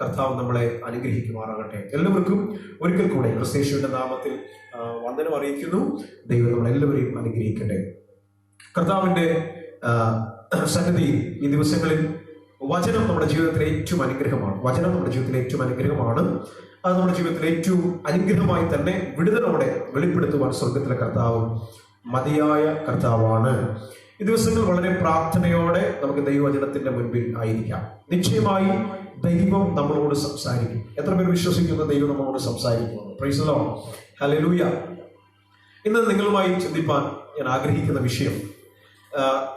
കർത്താവ് നമ്മളെ അനുഗ്രഹിക്കുമാറാകട്ടെ. എല്ലാവർക്കും ഒരിക്കൽ കൂടെ ക്രിസ്തേശുവിന്റെ നാമത്തിൽ വന്ദനം അറിയിക്കുന്നു. ദൈവം നമ്മളെല്ലാവരെയും അനുഗ്രഹിക്കട്ടെ. കർത്താവിന്റെ സന്നിധി ഈ ദിവസങ്ങളിൽ വചനം നമ്മുടെ ജീവിതത്തിലെ ഏറ്റവും അനുഗ്രഹമാണ്. വചനം നമ്മുടെ ജീവിതത്തിലെ ഏറ്റവും അനുഗ്രഹമാണ്. അത് നമ്മുടെ ജീവിതത്തിലെ ഏറ്റവും അനുഗ്രഹമായി തന്നെ വിടുതലോടെ വെളിപ്പെടുത്തുവാൻ സ്വർഗത്തിലെ കർത്താവ് മതിയായ കർത്താവാണ്. ഈ ദിവസങ്ങൾ വളരെ പ്രാർത്ഥനയോടെ നമുക്ക് ദൈവവചനത്തിന്റെ മുൻപിൽ ആയിരിക്കാം. നിശ്ചയമായി ദൈവം നമ്മളോട് സംസാരിക്കും. എത്ര പേർ വിശ്വസിക്കുന്ന ദൈവം നമ്മളോട് സംസാരിക്കുന്നു? Price the lord, hallelujah. ഇന്ന് നിങ്ങളുമായി ചിന്തിപ്പാൻ ഞാൻ ആഗ്രഹിക്കുന്ന വിഷയം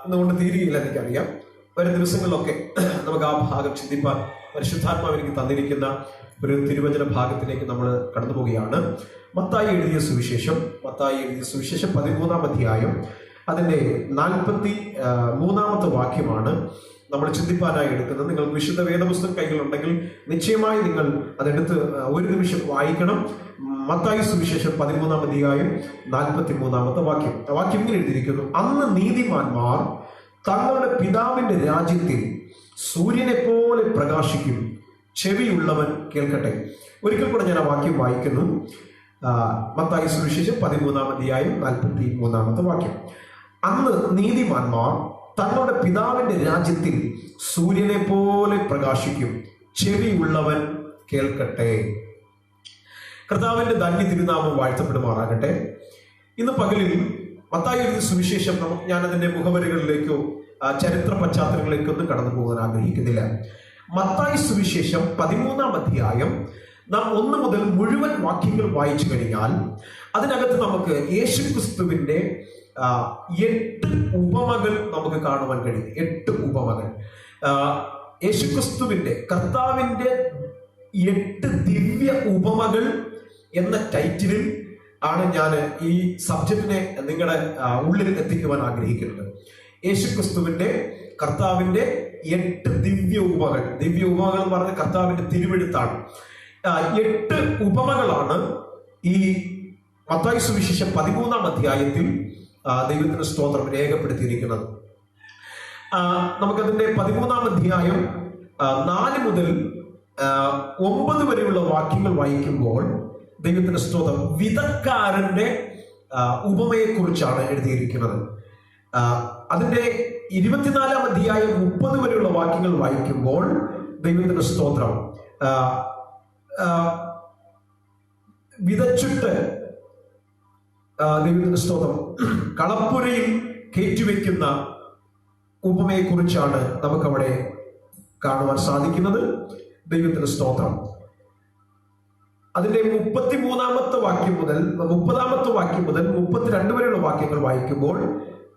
ഇന്നുകൊണ്ട് തീരുകയില്ല എനിക്കറിയാം. വരും ദിവസങ്ങളിലൊക്കെ നമുക്ക് ആ ഭാഗം ചിന്തിപ്പാൻ പരിശുദ്ധാത്മാവ് എനിക്ക് തന്നിരിക്കുന്ന ഒരു തിരുവചന ഭാഗത്തിലേക്ക് നമ്മൾ കടന്നു പോവുകയാണ്. മത്തായി എഴുതിയ സുവിശേഷം 13-ാം അധ്യായം അതിൻ്റെ 43-ാമത്തെ വാക്യമാണ് നമ്മൾ ചിന്തിപ്പാനായി എടുക്കുന്നത്. നിങ്ങൾക്ക് വിശുദ്ധ വേദപുസ്തകം കൈകളുണ്ടെങ്കിൽ നിശ്ചയമായി നിങ്ങൾ അതെടുത്ത് ഒരു നിമിഷം വായിക്കണം. മത്തായി സുവിശേഷം 13-ാം അധ്യായം 43-ാമത്തെ വാക്യം. ആ വാക്യം ഇങ്ങനെ എഴുതിയിരിക്കുന്നു: അന്ന് നീതിമാന്മാർ തങ്ങളുടെ പിതാവിന്റെ രാജ്യത്തിൽ സൂര്യനെ പോലെ പ്രകാശിക്കും. ചെവിയുള്ളവൻ കേൾക്കട്ടെ. ഒരിക്കൽ കൂടെ ഞാൻ ആ വാക്യം വായിക്കുന്നു. മത്തായി സുവിശേഷം 13-ാം അധ്യായം 43-ാമത്തെ വാക്യം. അന്ന് നീതിമാന്മാർ തങ്ങളുടെ പിതാവിന്റെ രാജ്യത്തിൽ സൂര്യനെ പോലെ പ്രകാശിക്കും. ചെവിയുള്ളവൻ കേൾക്കട്ടെ. കർത്താവിന്റെ ധന്യ തിരുനാമം വാഴ്ത്തപ്പെടുമാറാകട്ടെ. ഇന്ന് പകലിൽ മത്തായി എഴുതിയ സുവിശേഷം ഞാൻ അതിന്റെ മുഖവരികളിലേക്കോ ചരിത്ര പശ്ചാത്തലങ്ങളിലേക്കോ ഒന്നും കടന്നു പോകാൻ ആഗ്രഹിക്കുന്നില്ല. മത്തായി സുവിശേഷം 13-ാം അധ്യായം നാം 1 മുതൽ മുഴുവൻ വാക്യങ്ങൾ വായിച്ചു കഴിഞ്ഞാൽ അതിനകത്ത് നമുക്ക് യേശുക്രിസ്തുവിന്റെ 8 ഉപമകൾ നമുക്ക് കാണുവാൻ കഴിയും. 8 ഉപമകൾ. യേശുക്രിസ്തുവിന്റെ കർത്താവിന്റെ 8 ദിവ്യ ഉപമകൾ എന്ന ടൈറ്റിലിൽ ആണ് ഞാൻ ഈ സബ്ജക്റ്റിനെ നിങ്ങളുടെ ഉള്ളിൽ എത്തിക്കുവാൻ ആഗ്രഹിക്കുന്നത്. യേശുക്രിസ്തുവിന്റെ കർത്താവിന്റെ 8 ദിവ്യ ഉപമകൾ. ദിവ്യ ഉപമകൾ എന്ന് പറഞ്ഞ കർത്താവിന്റെ തിരുവെഴുത്താണ്. 8 ഉപമകളാണ് ഈ മത്തായി സുവിശേഷം 13-ാം അധ്യായത്തിൽ ദൈവത്തിന്റെ സ്തോത്രം രേഖപ്പെടുത്തിയിരിക്കുന്നത്. നമുക്കതിന്റെ 13-ാം അധ്യായം 4 മുതൽ 9 വരെയുള്ള വാക്യങ്ങൾ വായിക്കുമ്പോൾ ദൈവത്തിന്റെ സ്തോത്രം വിതക്കാരന്റെ ഉപമയെ കുറിച്ചാണ് എഴുതിയിരിക്കുന്നത്. അതിന്റെ 24-ാം അധ്യായം 30 വരെയുള്ള വാക്യങ്ങൾ വായിക്കുമ്പോൾ ദൈവത്തിന്റെ സ്തോത്രം വിതച്ചിട്ട് ദൈവത്തിന്റെ സ്തോത്രം കളപ്പുരയിൽ കയറ്റിവെക്കുന്ന ഉപമയെ കുറിച്ചാണ് നമുക്കവിടെ കാണുവാൻ സാധിക്കുന്നത്. ദൈവത്തിന്റെ സ്തോത്രം. അതിന്റെ 33-ാമത്തെ വാക്യം മുതൽ 30-ാമത്തെ വാക്യം മുതൽ 32 വരെയുള്ള വാക്യങ്ങൾ വായിക്കുമ്പോൾ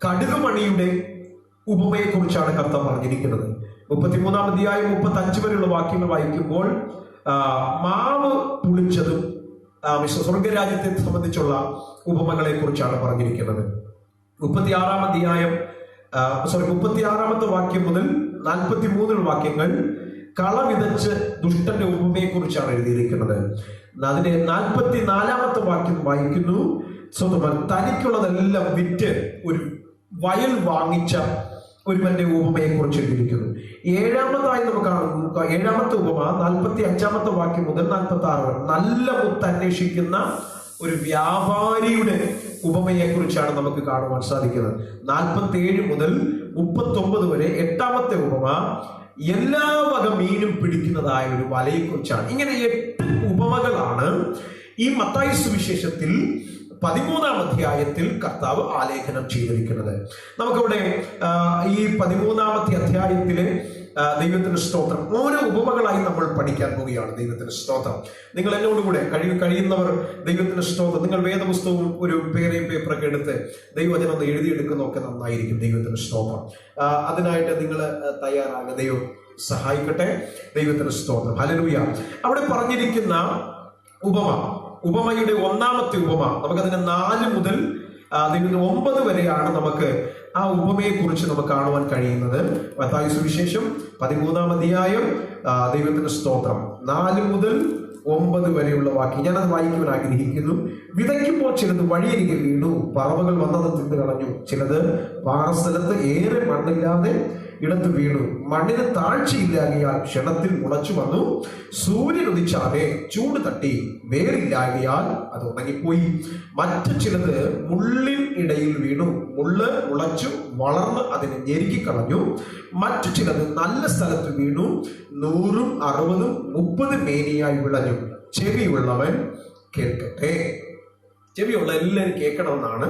കടുകുമണിയുടെ ഉപമയെ കുറിച്ചാണ് കർത്താവ് പറഞ്ഞിരിക്കുന്നത്. 33-ാം അധ്യായം 35 വരെയുള്ള വാക്യങ്ങൾ വായിക്കുമ്പോൾ മാവ് പുളിച്ചതും സ്വർഗരാജ്യത്തെ സംബന്ധിച്ചുള്ള ഉപമകളെ കുറിച്ചാണ് പറഞ്ഞിരിക്കുന്നത്. 36-ാമത്തെ വാക്യം മുതൽ 43 വാക്യങ്ങൾ കള വിതച്ച് ദുഷ്ടന്റെ ഉപമയെ കുറിച്ചാണ് എഴുതിയിരിക്കുന്നത്. അതിന്റെ 44-ാമത്തെ വാക്യം വായിക്കുന്നു. തനിക്കുള്ളതെല്ലാം വിറ്റ് ഒരു വയൽ വാങ്ങിച്ച ഒരുവന്റെ ഉപമയെ കുറിച്ച് എഴുതിയിരിക്കുന്നു. 7-ാമതായി നമുക്ക് 7-ാമത്തെ ഉപമ 45-ാമത്തെ വാക്യം മുതൽ 46 വരെ നല്ല മുത്ത് അന്വേഷിക്കുന്ന ഒരു വ്യാപാരിയുടെ ഉപമയെ കുറിച്ചാണ് നമുക്ക് കാണുവാൻ സാധിക്കുന്നത്. 47 മുതൽ 39 വരെ 8-ാമത്തെ ഉപമ എല്ലാ വക മീനും പിടിക്കുന്നതായ ഒരു വലയെ കുറിച്ചാണ്. ഇങ്ങനെ 8 ഉപമകളാണ് ഈ മത്തായി സുവിശേഷത്തിൽ 13-ാം അധ്യായത്തിൽ കർത്താവ് ആലേഖനം ചെയ്തിരിക്കുന്നത്. നമുക്കവിടെ ഈ 13-ാമത്തെ അധ്യായത്തിലെ ദൈവത്തിന്റെ സ്തോത്രം ഓരോ ഉപമകളായി നമ്മൾ പഠിക്കാൻ പോവുകയാണ്. ദൈവത്തിന്റെ സ്തോത്രം. നിങ്ങൾ എന്നോടുകൂടെ കഴിയുന്നവർ ദൈവത്തിന്റെ സ്തോത്രം നിങ്ങൾ വേദപുസ്തകവും ഒരു പേപ്പറൊക്കെ എടുത്ത് ദൈവവചനം ഒന്ന് എഴുതിയെടുക്കുന്നതൊക്കെ നന്നായിരിക്കും. ദൈവത്തിന്റെ സ്തോത്രം. അതിനായിട്ട് നിങ്ങൾ തയ്യാറാകുക. ദൈവം സഹായിക്കട്ടെ. ദൈവത്തിന്റെ സ്തോത്രം. ഹല്ലേലൂയ. അവിടെ പറഞ്ഞിരിക്കുന്ന ഉപമയുടെ 1-ാമത്തെ ഉപമ നമുക്കതിന്റെ 4 മുതൽ 9 വരെയാണ് നമുക്ക് ആ ഉപമയെ കുറിച്ച് നമുക്ക് കാണുവാൻ കഴിയുന്നത്. മത്തായി സുവിശേഷം 13-ാം അധ്യായം ദൈവത്തിന്റെ സ്തോത്രം 4 മുതൽ 9 വരെയുള്ള വാക്യം ഞാനത് വായിക്കുവാൻ ആഗ്രഹിക്കുന്നു. വിതയ്ക്കുമ്പോൾ ചിലത് വഴിയരികെ വീണു, പറവകൾ വന്നത് തിന്നു കളഞ്ഞു. ചിലത് പാറസ്ഥലത്ത് ഏറെ മണ്ണില്ലാതെ ഇടത്ത് വീണു. മണ്ണിന് താഴ്ചയില്ലാകിയാൽ ക്ഷണത്തിൽ മുളച്ചു വന്നു. സൂര്യൻ ഉദിച്ചാതെ ചൂട് തട്ടി വേരില്ലാകിയാൽ അത് ഉണങ്ങിപ്പോയി. മറ്റു ചിലത് മുള്ളിൻ ഇടയിൽ വീണു. മുള്ള് മുളച്ചു വളർന്ന് അതിനെ ഞെരുക്കിക്കളഞ്ഞു. മറ്റു ചിലത് നല്ല സ്ഥലത്ത് വീണു. 100, 60, 30 മേനിയായി വിളഞ്ഞു. ചെവിയുള്ളവൻ കേൾക്കട്ടെ. ചെവിയുള്ള എല്ലാവരും കേൾക്കണമെന്നാണ്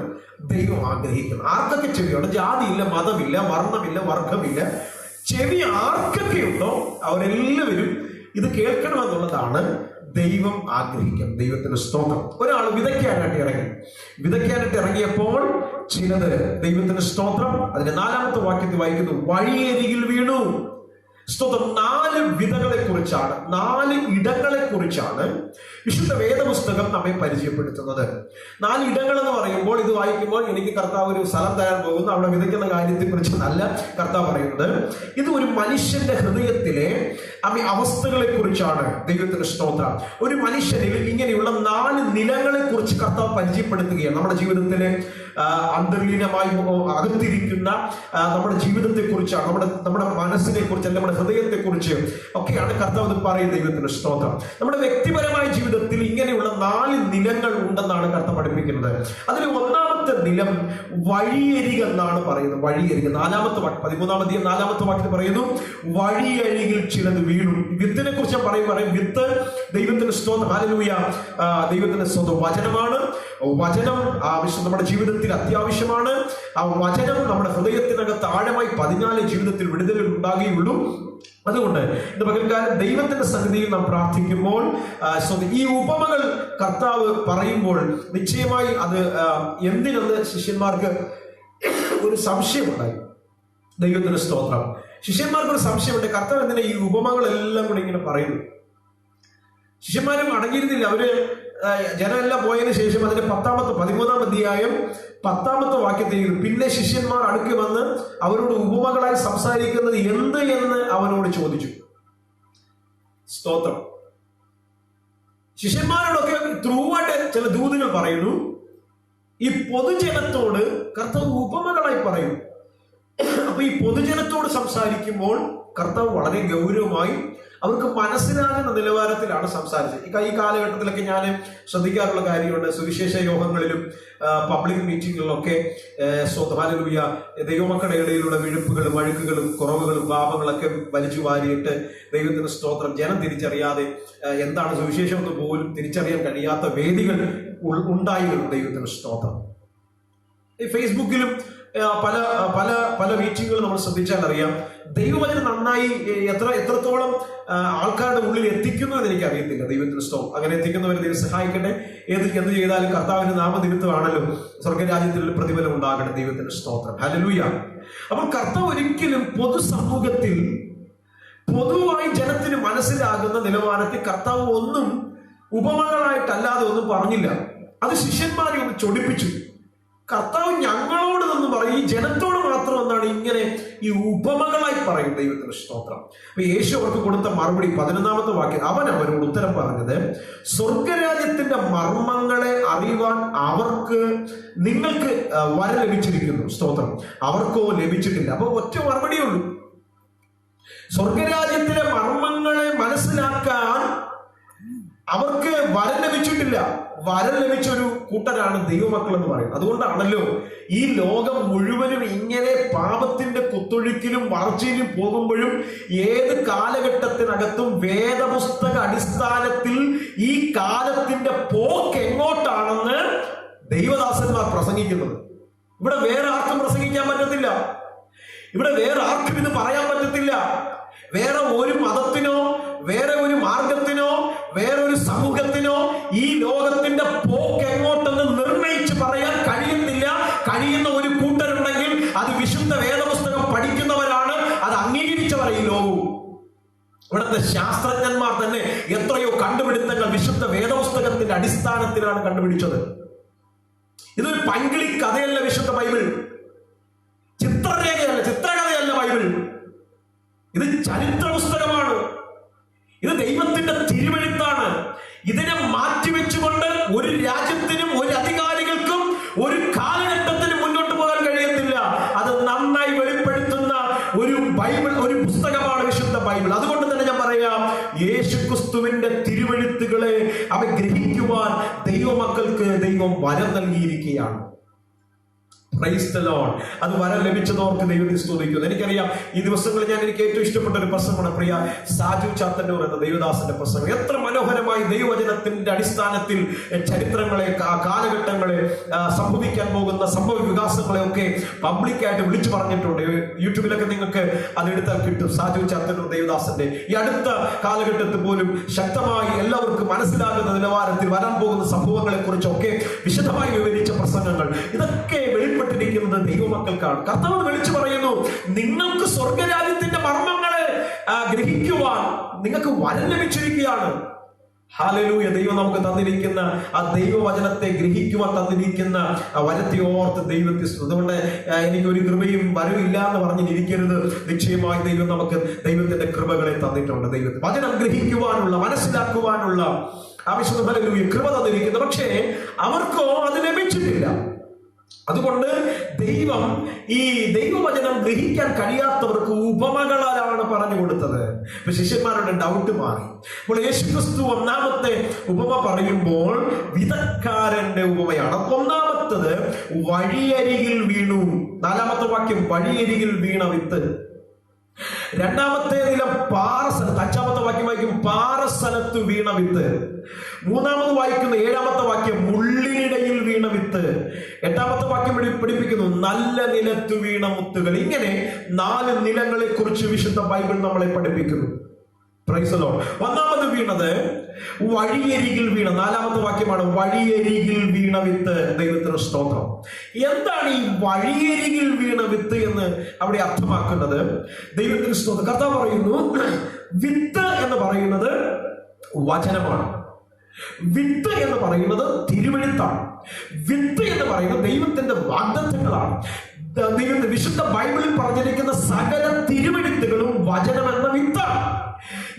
ദൈവം ആഗ്രഹിക്കുന്നത്. ആർക്കൊക്കെ ചെവിയുണ്ട്? ജാതിയില്ല, മതമില്ല, വർണ്ണമില്ല, വർഗമില്ല. ചെവി ആർക്കൊക്കെയുണ്ടോ അവരെല്ലാവരും ഇത് കേൾക്കണമെന്നുള്ളതാണ് ദൈവം ആഗ്രഹിക്കും. ദൈവത്തിന് സ്തോത്രം. ഒരാൾ വിതയ്ക്കാനായിട്ട് ഇറങ്ങിയപ്പോൾ ചിലത്, ദൈവത്തിന് സ്തോത്രം, അതിന്റെ 4-ാമത്തെ വാക്യത്തിൽ വായിക്കുന്നു, വഴിയരികിൽ വീണു. സ്തോത്രം. 4 വിധങ്ങളെ കുറിച്ചാണ്, 4 ഇടങ്ങളെ കുറിച്ചാണ് വിശുദ്ധ വേദപുസ്തകം നമ്മെ പരിചയപ്പെടുത്തുന്നത്. 4 ഇടങ്ങൾ എന്ന് പറയുമ്പോൾ, ഇത് വായിക്കുമ്പോൾ എനിക്ക് കർത്താവ് ഒരു സ്ഥലം തരാൻ പോകുന്നു, അവിടെ വിതയ്ക്കുന്ന കാര്യത്തെ കുറിച്ച് നല്ല കർത്താവ് പറയുന്നത്. ഇത് ഒരു മനുഷ്യന്റെ ഹൃദയത്തിലെ അവസ്ഥകളെ കുറിച്ചാണ്. ദൈവത്തിന് സ്തോത്രം. ഒരു മനുഷ്യനിൽ ഇങ്ങനെയുള്ള 4 നിലങ്ങളെ കുറിച്ച് കർത്താവ് പരിചയപ്പെടുത്തുകയാണ്. നമ്മുടെ ജീവിതത്തിലെ അന്തർലീനമായി അകത്തിരിക്കുന്ന നമ്മുടെ ജീവിതത്തെ കുറിച്ചാണ്, നമ്മുടെ മനസ്സിനെ കുറിച്ച്, നമ്മുടെ ഹൃദയത്തെ കുറിച്ച് ഒക്കെയാണ് കർത്താവ് പറയുന്നത്. ദൈവത്തിന്റെ സ്തോത്രം. നമ്മുടെ വ്യക്തിപരമായ ജീവിതത്തിൽ ഇങ്ങനെയുള്ള 4 നിലങ്ങൾ ഉണ്ടെന്നാണ് കർത്താവ് പഠിപ്പിക്കുന്നത്. അതിൽ 1-ാമത്തെ നിലം വഴിയരിക് എന്നാണ് പറയുന്നത്. വഴിയരിക് 4-ാമത്തെ 13-ാം അധ്യായം 4-ാമത്തെ വാക്യത്തിൽ പറയുന്നു, വഴിയരികിൽ ചിലത് വീണു. വിത്തിനെ കുറിച്ച് പറയും. വിത്ത് ദൈവത്തിന്റെ സ്തോത്രം. ഹല്ലേലൂയ. ദൈവത്തിന്റെ സ്തോത്രം. വചനമാണ്. വചനം നമ്മുടെ ജീവിതത്തിൽ അത്യാവശ്യമാണ്. ആ വചനം നമ്മുടെ ഹൃദയത്തിനകത്ത് ആഴമായി പതിഞ്ഞാലേ ജീവിതത്തിൽ വിടുതൽ ഉണ്ടാകുകയുള്ളൂ. അതുകൊണ്ട് ഇന്ന് പകൽക്കാലം ദൈവത്തിന്റെ സന്നിധിയിൽ നാം പ്രാർത്ഥിക്കുമ്പോൾ ഈ ഉപമകൾ കർത്താവ് പറയുമ്പോൾ നിശ്ചയമായി അത് എന്തിനെന്ന് ശിഷ്യന്മാർക്ക് ഒരു സംശയമുണ്ടായി. ദൈവത്തിന്റെ സ്തോത്രം. ശിഷ്യന്മാർക്ക് ഒരു സംശയമുണ്ട്, കർത്താവ് എന്തിനാ ഈ ഉപമകളെല്ലാം കൂടി ഇങ്ങനെ പറയുന്നു? ശിഷ്യന്മാരും അടങ്ങിയിരുന്നില്ല. അവര് ജനമെല്ലാം പോയതിനു ശേഷം അതിന്റെ 13-ാം അധ്യായം 10-ാമത്തെ വാക്യത്തിൽ, പിന്നെ ശിഷ്യന്മാർ അടുക്കി വന്ന് അവരോട് ഉപമകളായി സംസാരിക്കുന്നത് എന്ത് എന്ന് അവനോട് ചോദിച്ചു. സ്തോത്രം. ശിഷ്യന്മാരോടൊക്കെ ത്രൂവായിട്ട് ചില ദൂതുകൾ പറയുന്നു. ഈ പൊതുജനത്തോട് കർത്താവ് ഉപമകളായി പറയും. അപ്പൊ ഈ പൊതുജനത്തോട് സംസാരിക്കുമ്പോൾ കർത്താവ് വളരെ ഗൗരവമായി അവർക്ക് മനസ്സിലാകുന്ന നിലവാരത്തിലാണ് സംസാരിച്ചത്. ഈ കാലഘട്ടത്തിലൊക്കെ ഞാൻ ശ്രദ്ധിക്കാറുള്ള കാര്യമുണ്ട്. സുവിശേഷ യോഗങ്ങളിലും പബ്ലിക് മീറ്റിങ്ങുകളിലൊക്കെ ഹല്ലേലൂയ ദൈവമക്കളുടെ ഇടയിലുള്ള വിഴുപ്പുകളും വഴുക്കുകളും കുറവുകളും പാപങ്ങളൊക്കെ വലിച്ചു വാരിയിട്ട് ദൈവത്തിന്റെ സ്തോത്രം ജനം തിരിച്ചറിയാതെ എന്താണ് സുവിശേഷം എന്ന് പോലും തിരിച്ചറിയാൻ കഴിയാത്ത വേദികൾ ഉണ്ടായിരുന്നു. ദൈവത്തിന്റെ സ്തോത്രം. ഈ ഫേസ്ബുക്കിലും പല പല പല മീറ്റിങ്ങുകൾ നമ്മൾ ശ്രദ്ധിച്ചാൽ അറിയാം, ദൈവവചനം നന്നായി എത്രത്തോളം ആൾക്കാരുടെ ഉള്ളിൽ എത്തിക്കുന്നു എന്ന് എനിക്ക് അറിയത്തില്ല. ദൈവത്തിന്റെ സ്തോത്രം. അങ്ങനെ എത്തിക്കുന്നവരെ ദൈവം സഹായിക്കട്ടെ. എന്ത് ചെയ്താലും കർത്താവിന്റെ നാമനിമിത്തമാണല്ലോ സ്വർഗരാജ്യത്തിൽ പ്രതിഫലം ഉണ്ടാകട്ടെ. ദൈവത്തിന്റെ സ്തോത്രം. ഹല്ലേലൂയ. അപ്പോൾ കർത്താവ് ഒരിക്കലും പൊതുസമൂഹത്തിൽ പൊതുവായി ജനത്തിന് മനസ്സിലാകുന്ന നിലവാരത്തിൽ കർത്താവ് ഒന്നും ഉപമകളായിട്ടല്ലാതെ ഒന്നും പറഞ്ഞില്ല. അത് ശിഷ്യന്മാരെ ഒന്ന് ചൊടിപ്പിച്ചു. കർത്താവ് ഞങ്ങളോട് എന്ന് പറയും, ഈ ജനത്തോട് മാത്രം എന്നാണ് ഇങ്ങനെ ഈ ഉപമകളായി പറയും. ദൈവത്തിന്റെ സ്തോത്രം. അപ്പൊ യേശു അവർക്ക് കൊടുത്ത മറുപടി 11-ാമത്തെ വാക്യം, അവൻ അവരോട് ഉത്തരം പറഞ്ഞത്, സ്വർഗരാജ്യത്തിന്റെ മർമ്മങ്ങളെ അറിയുവാൻ നിങ്ങൾക്ക് വരം ലഭിച്ചിരിക്കുന്നു. സ്തോത്രം. അവർക്കോ ലഭിച്ചിട്ടില്ല. അപ്പൊ ഒറ്റ മറുപടിയേ ഉള്ളൂ. സ്വർഗരാജ്യത്തിലെ മർമ്മങ്ങളെ മനസ്സിലാക്കാൻ അവർക്ക് വരം ലഭിച്ചിട്ടില്ല. വരം ലഭിച്ച ഒരു കൂട്ടരാണ് ദൈവമക്കൾ എന്ന് പറയുന്നത്. അതുകൊണ്ടാണല്ലോ ഈ ലോകം മുഴുവനും ഇങ്ങനെ പാപത്തിന്റെ കുത്തൊഴുക്കിലും വളർച്ചയിലും പോകുമ്പോഴും ഏത് കാലഘട്ടത്തിനകത്തും വേദപുസ്തക അടിസ്ഥാനത്തിൽ ഈ കാലത്തിന്റെ പോക്ക് എങ്ങോട്ടാണെന്ന് ദൈവദാസന്മാർ പ്രസംഗിക്കുന്നത്. ഇവിടെ വേറെ ആർക്കും പ്രസംഗിക്കാൻ പറ്റത്തില്ല. ഇവിടെ വേറെ ആർക്കും ഇത് പറയാൻ പറ്റത്തില്ല. വേറെ ഒരു മതത്തിനോ വേറെ ഒരു മാർഗത്തിനോ വേറെ ഒരു സമൂഹത്തിനോ ഈ ലോകത്തിന്റെ പോക്ക് എങ്ങോട്ടെന്ന് നിർണയിച്ച് പറയാൻ കഴിയുന്ന ഒരു കൂട്ടരുണ്ടെങ്കിൽ അത് വിശുദ്ധ വേദപുസ്തകം പഠിക്കുന്നവരാണ്, അത് അംഗീകരിച്ചവർ ഈ ലോകവും. ഇവിടുത്തെ ശാസ്ത്രജ്ഞന്മാർ തന്നെ എത്രയോ കണ്ടുപിടുത്തങ്ങൾ വിശുദ്ധ വേദപുസ്തകത്തിന്റെ അടിസ്ഥാനത്തിലാണ് കണ്ടുപിടിച്ചത്. ഇതൊരു പൈങ്കിളി കഥയല്ല വിശുദ്ധ ബൈബിൾ. ചിത്രകഥയല്ല ബൈബിൾ. ഇത് ചരിത്ര പുസ്തകമാണ്. ഇത് ദൈവത്തിന്റെ തിരുവെഴുത്താണ്. ഇതിനെ മാറ്റിവെച്ചുകൊണ്ട് ഒരു രാജ്യത്തിനും ഒരു അധികാരികൾക്കും ഒരു കാലഘട്ടത്തിനും മുന്നോട്ട് പോകാൻ കഴിയത്തില്ല. അത് നന്നായി വെളിപ്പെടുത്തുന്ന ഒരു ദൈവം വരം നൽകിയിരിക്കുകയാണ്. Price the Lord. അത് വരം ലഭിച്ചതോർക്ക് ദൈവത്തെ സ്തുതിക്കുന്നു. എനിക്കറിയാം ഈ ദിവസങ്ങളിൽ എനിക്ക് ഏറ്റവും ഇഷ്ടപ്പെട്ട ഒരു പ്രസംഗമാണ് പ്രിയ സാജു ചാത്തന്നൂർ എന്ന ദൈവദാസന്റെ പ്രസംഗം. എത്ര മനോഹരമായി ദൈവവചനത്തിന്റെ അടിസ്ഥാനത്തിൽ ചരിത്രങ്ങളെ, കാലഘട്ടങ്ങളെ, സംഭവിക്കാൻ പോകുന്ന സംഭവ വികാസങ്ങളെ ഒക്കെ പബ്ലിക്കായിട്ട് വിളിച്ചു പറഞ്ഞിട്ടുണ്ട്. യൂട്യൂബിലൊക്കെ നിങ്ങൾക്ക് അതെടുത്താൽ കിട്ടും. സാജു ചാത്തന്നൂർ ദൈവദാസന്റെ ഈ അടുത്ത കാലഘട്ടത്തിൽ പോലും ശക്തമായി എല്ലാവർക്കും മനസ്സിലാകുന്ന നിലവാരത്തിൽ വരാൻ പോകുന്ന സംഭവങ്ങളെ കുറിച്ചൊക്കെ വിശദമായി വിവരിച്ച പ്രസംഗങ്ങൾ, ഇതൊക്കെ ിരിക്കുന്നത് ദൈവമക്കൾക്കാണ്. കർത്താവ് വിളിച്ചു പറയുന്നു, നിങ്ങൾക്ക് സ്വർഗരാജ്യത്തിന്റെ മർമ്മങ്ങളെ ഗ്രഹിക്കുവാൻ നിങ്ങൾക്ക് വരം ലഭിച്ചിരിക്കുകയാണ്. ഹല്ലേലൂയ. ദൈവം നമുക്ക് തന്നിരിക്കുന്ന ആ ദൈവവചനത്തെ ഗ്രഹിക്കുവാൻ തന്നിരിക്കുന്ന ആ വരത്തെ ഓർത്ത് ദൈവത്തെ. അതുകൊണ്ട് എനിക്കൊരു കൃപയും വരവില്ല എന്ന് പറഞ്ഞിരിക്കരുത്. നിശ്ചയമായി ദൈവം നമുക്ക് ദൈവത്തിന്റെ കൃപകളെ തന്നിട്ടുണ്ട്. ദൈവത്തെ വചനം ഗ്രഹിക്കുവാനുള്ള, മനസ്സിലാക്കുവാനുള്ള ആവശ്യം ഹല്ലേലൂയ കൃപ തന്നിരിക്കുന്നു. പക്ഷേ അവർക്കോ അത് ലഭിച്ചിട്ടില്ല. അതുകൊണ്ട് ദൈവം ഈ ദൈവവചനം ഗ്രഹിക്കാൻ കഴിയാത്തവർക്ക് ഉപമകളാലാണ് പറഞ്ഞു കൊടുത്തത്. ഇപ്പൊ ശിഷ്യന്മാരുടെ ഡൗട്ട് മാറി. അപ്പോൾ യേശുക്രിസ്തു ഒന്നാമത്തെ ഉപമ പറയുമ്പോൾ വിതക്കാരന്റെ ഉപമയാണ്. ഒന്നാമത്തത് വഴിയരികിൽ വീണു. 4-ാമത്തെ വാക്യം വഴിയരികിൽ വീണ വിത്ത്. രണ്ടാമത്തെ നിലം പാറസ്ഥലത്ത്. 5-ാമത്തെ വാക്യം വായിക്കും പാറസ്ഥലത്ത് വീണ വിത്ത്. 3-ാമത് വായിക്കുന്ന 7-ാമത്തെ വാക്യം മുള്ളിനിടയിൽ വീണ വിത്ത്. 8-ാമത്തെ വാക്യം പഠിപ്പിക്കുന്നു നല്ല നിലത്ത് വീണ മുത്തുകൾ. ഇങ്ങനെ 4 നിലങ്ങളെ കുറിച്ച് വിശുദ്ധ ബൈബിൾ നമ്മളെ പഠിപ്പിക്കുന്നു. Price the Lord. ഒന്നാമത് വീണത് വഴിയരികിൽ വീണ. 4-ാമത്തെ വാക്യമാണ് വഴിയരികിൽ വീണ വിത്ത്. ദൈവത്തിന് സ്തോത്രം. എന്താണ് ഈ വഴിയരികിൽ വീണ വിത്ത് എന്ന് അവിടെ അർത്ഥമാക്കുന്നത്? ദൈവത്തിന് സ്തോത്രം. കർത്താവ് പറയുന്നു, വിത്ത് എന്ന് പറയുന്നത് വചനമാണ്. വിത്ത് എന്ന് പറയുന്നത് തിരുവെഴുത്താണ്. വിത്ത് എന്ന് പറയുന്നത് ദൈവത്തിന്റെ വാഗ്ദത്തങ്ങളാണ്. ദൈവത്തിന്റെ വിശുദ്ധ ബൈബിളിൽ പറഞ്ഞിരിക്കുന്ന സകല തിരുവെഴുത്തുകളും വചനം എന്ന വിത്താണ്.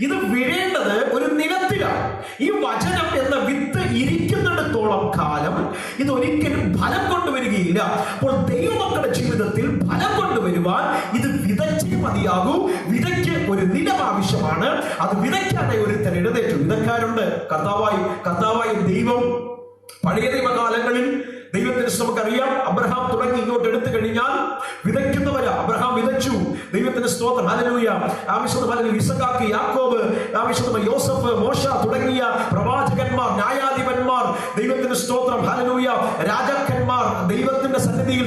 ഇത് വീഴേണ്ടത് ഒരു നിലത്തിലാണ്. ഈ വചനം എന്ന വിത്ത് ഇരിക്കുന്നിടത്തോളം കാലം ഇത് ഒരിക്കലും ഫലം കൊണ്ടുവരികയില്ല. അപ്പോൾ ദൈവമക്കളുടെ ജീവിതത്തിൽ ഫലം കൊണ്ടുവരുവാൻ ഇത് വിതച്ചേ മതിയാകൂ. വിതയ്ക്ക് ഒരു നിലം ആവശ്യമാണ്. അത് വിതയ്ക്കാനായി ഒരുത്തൻ എഴുന്നേറ്റു. വിതക്കാരുണ്ട്. കർത്താവായ ദൈവം പഴയ നിയമകാലങ്ങളിൽ ദൈവത്തിന് നമുക്കറിയാം. അബ്രഹാം തുടങ്ങി ഇങ്ങോട്ട് എടുത്തു കഴിഞ്ഞാൽ വിതയ്ക്കുന്നവരാ. അബ്രഹാം വിതച്ചു. ദൈവത്തിന്റെ സ്തോത്രം. ഹല്ലേലൂയ. ആവശ്യമായ ഇസഹാക്ക്, യാക്കോബ്, ആവശ്യമായ യോസഫ്, മോശ തുടങ്ങിയ പ്രവാചകന്മാർ, ന്യായാധിപന്മാർ, ദൈവത്തിന്റെ സ്തോത്രം. ഹല്ലേലൂയ. രാജാക്കന്മാർ, ദൈവത്തിന്റെ സന്നിധിയിൽ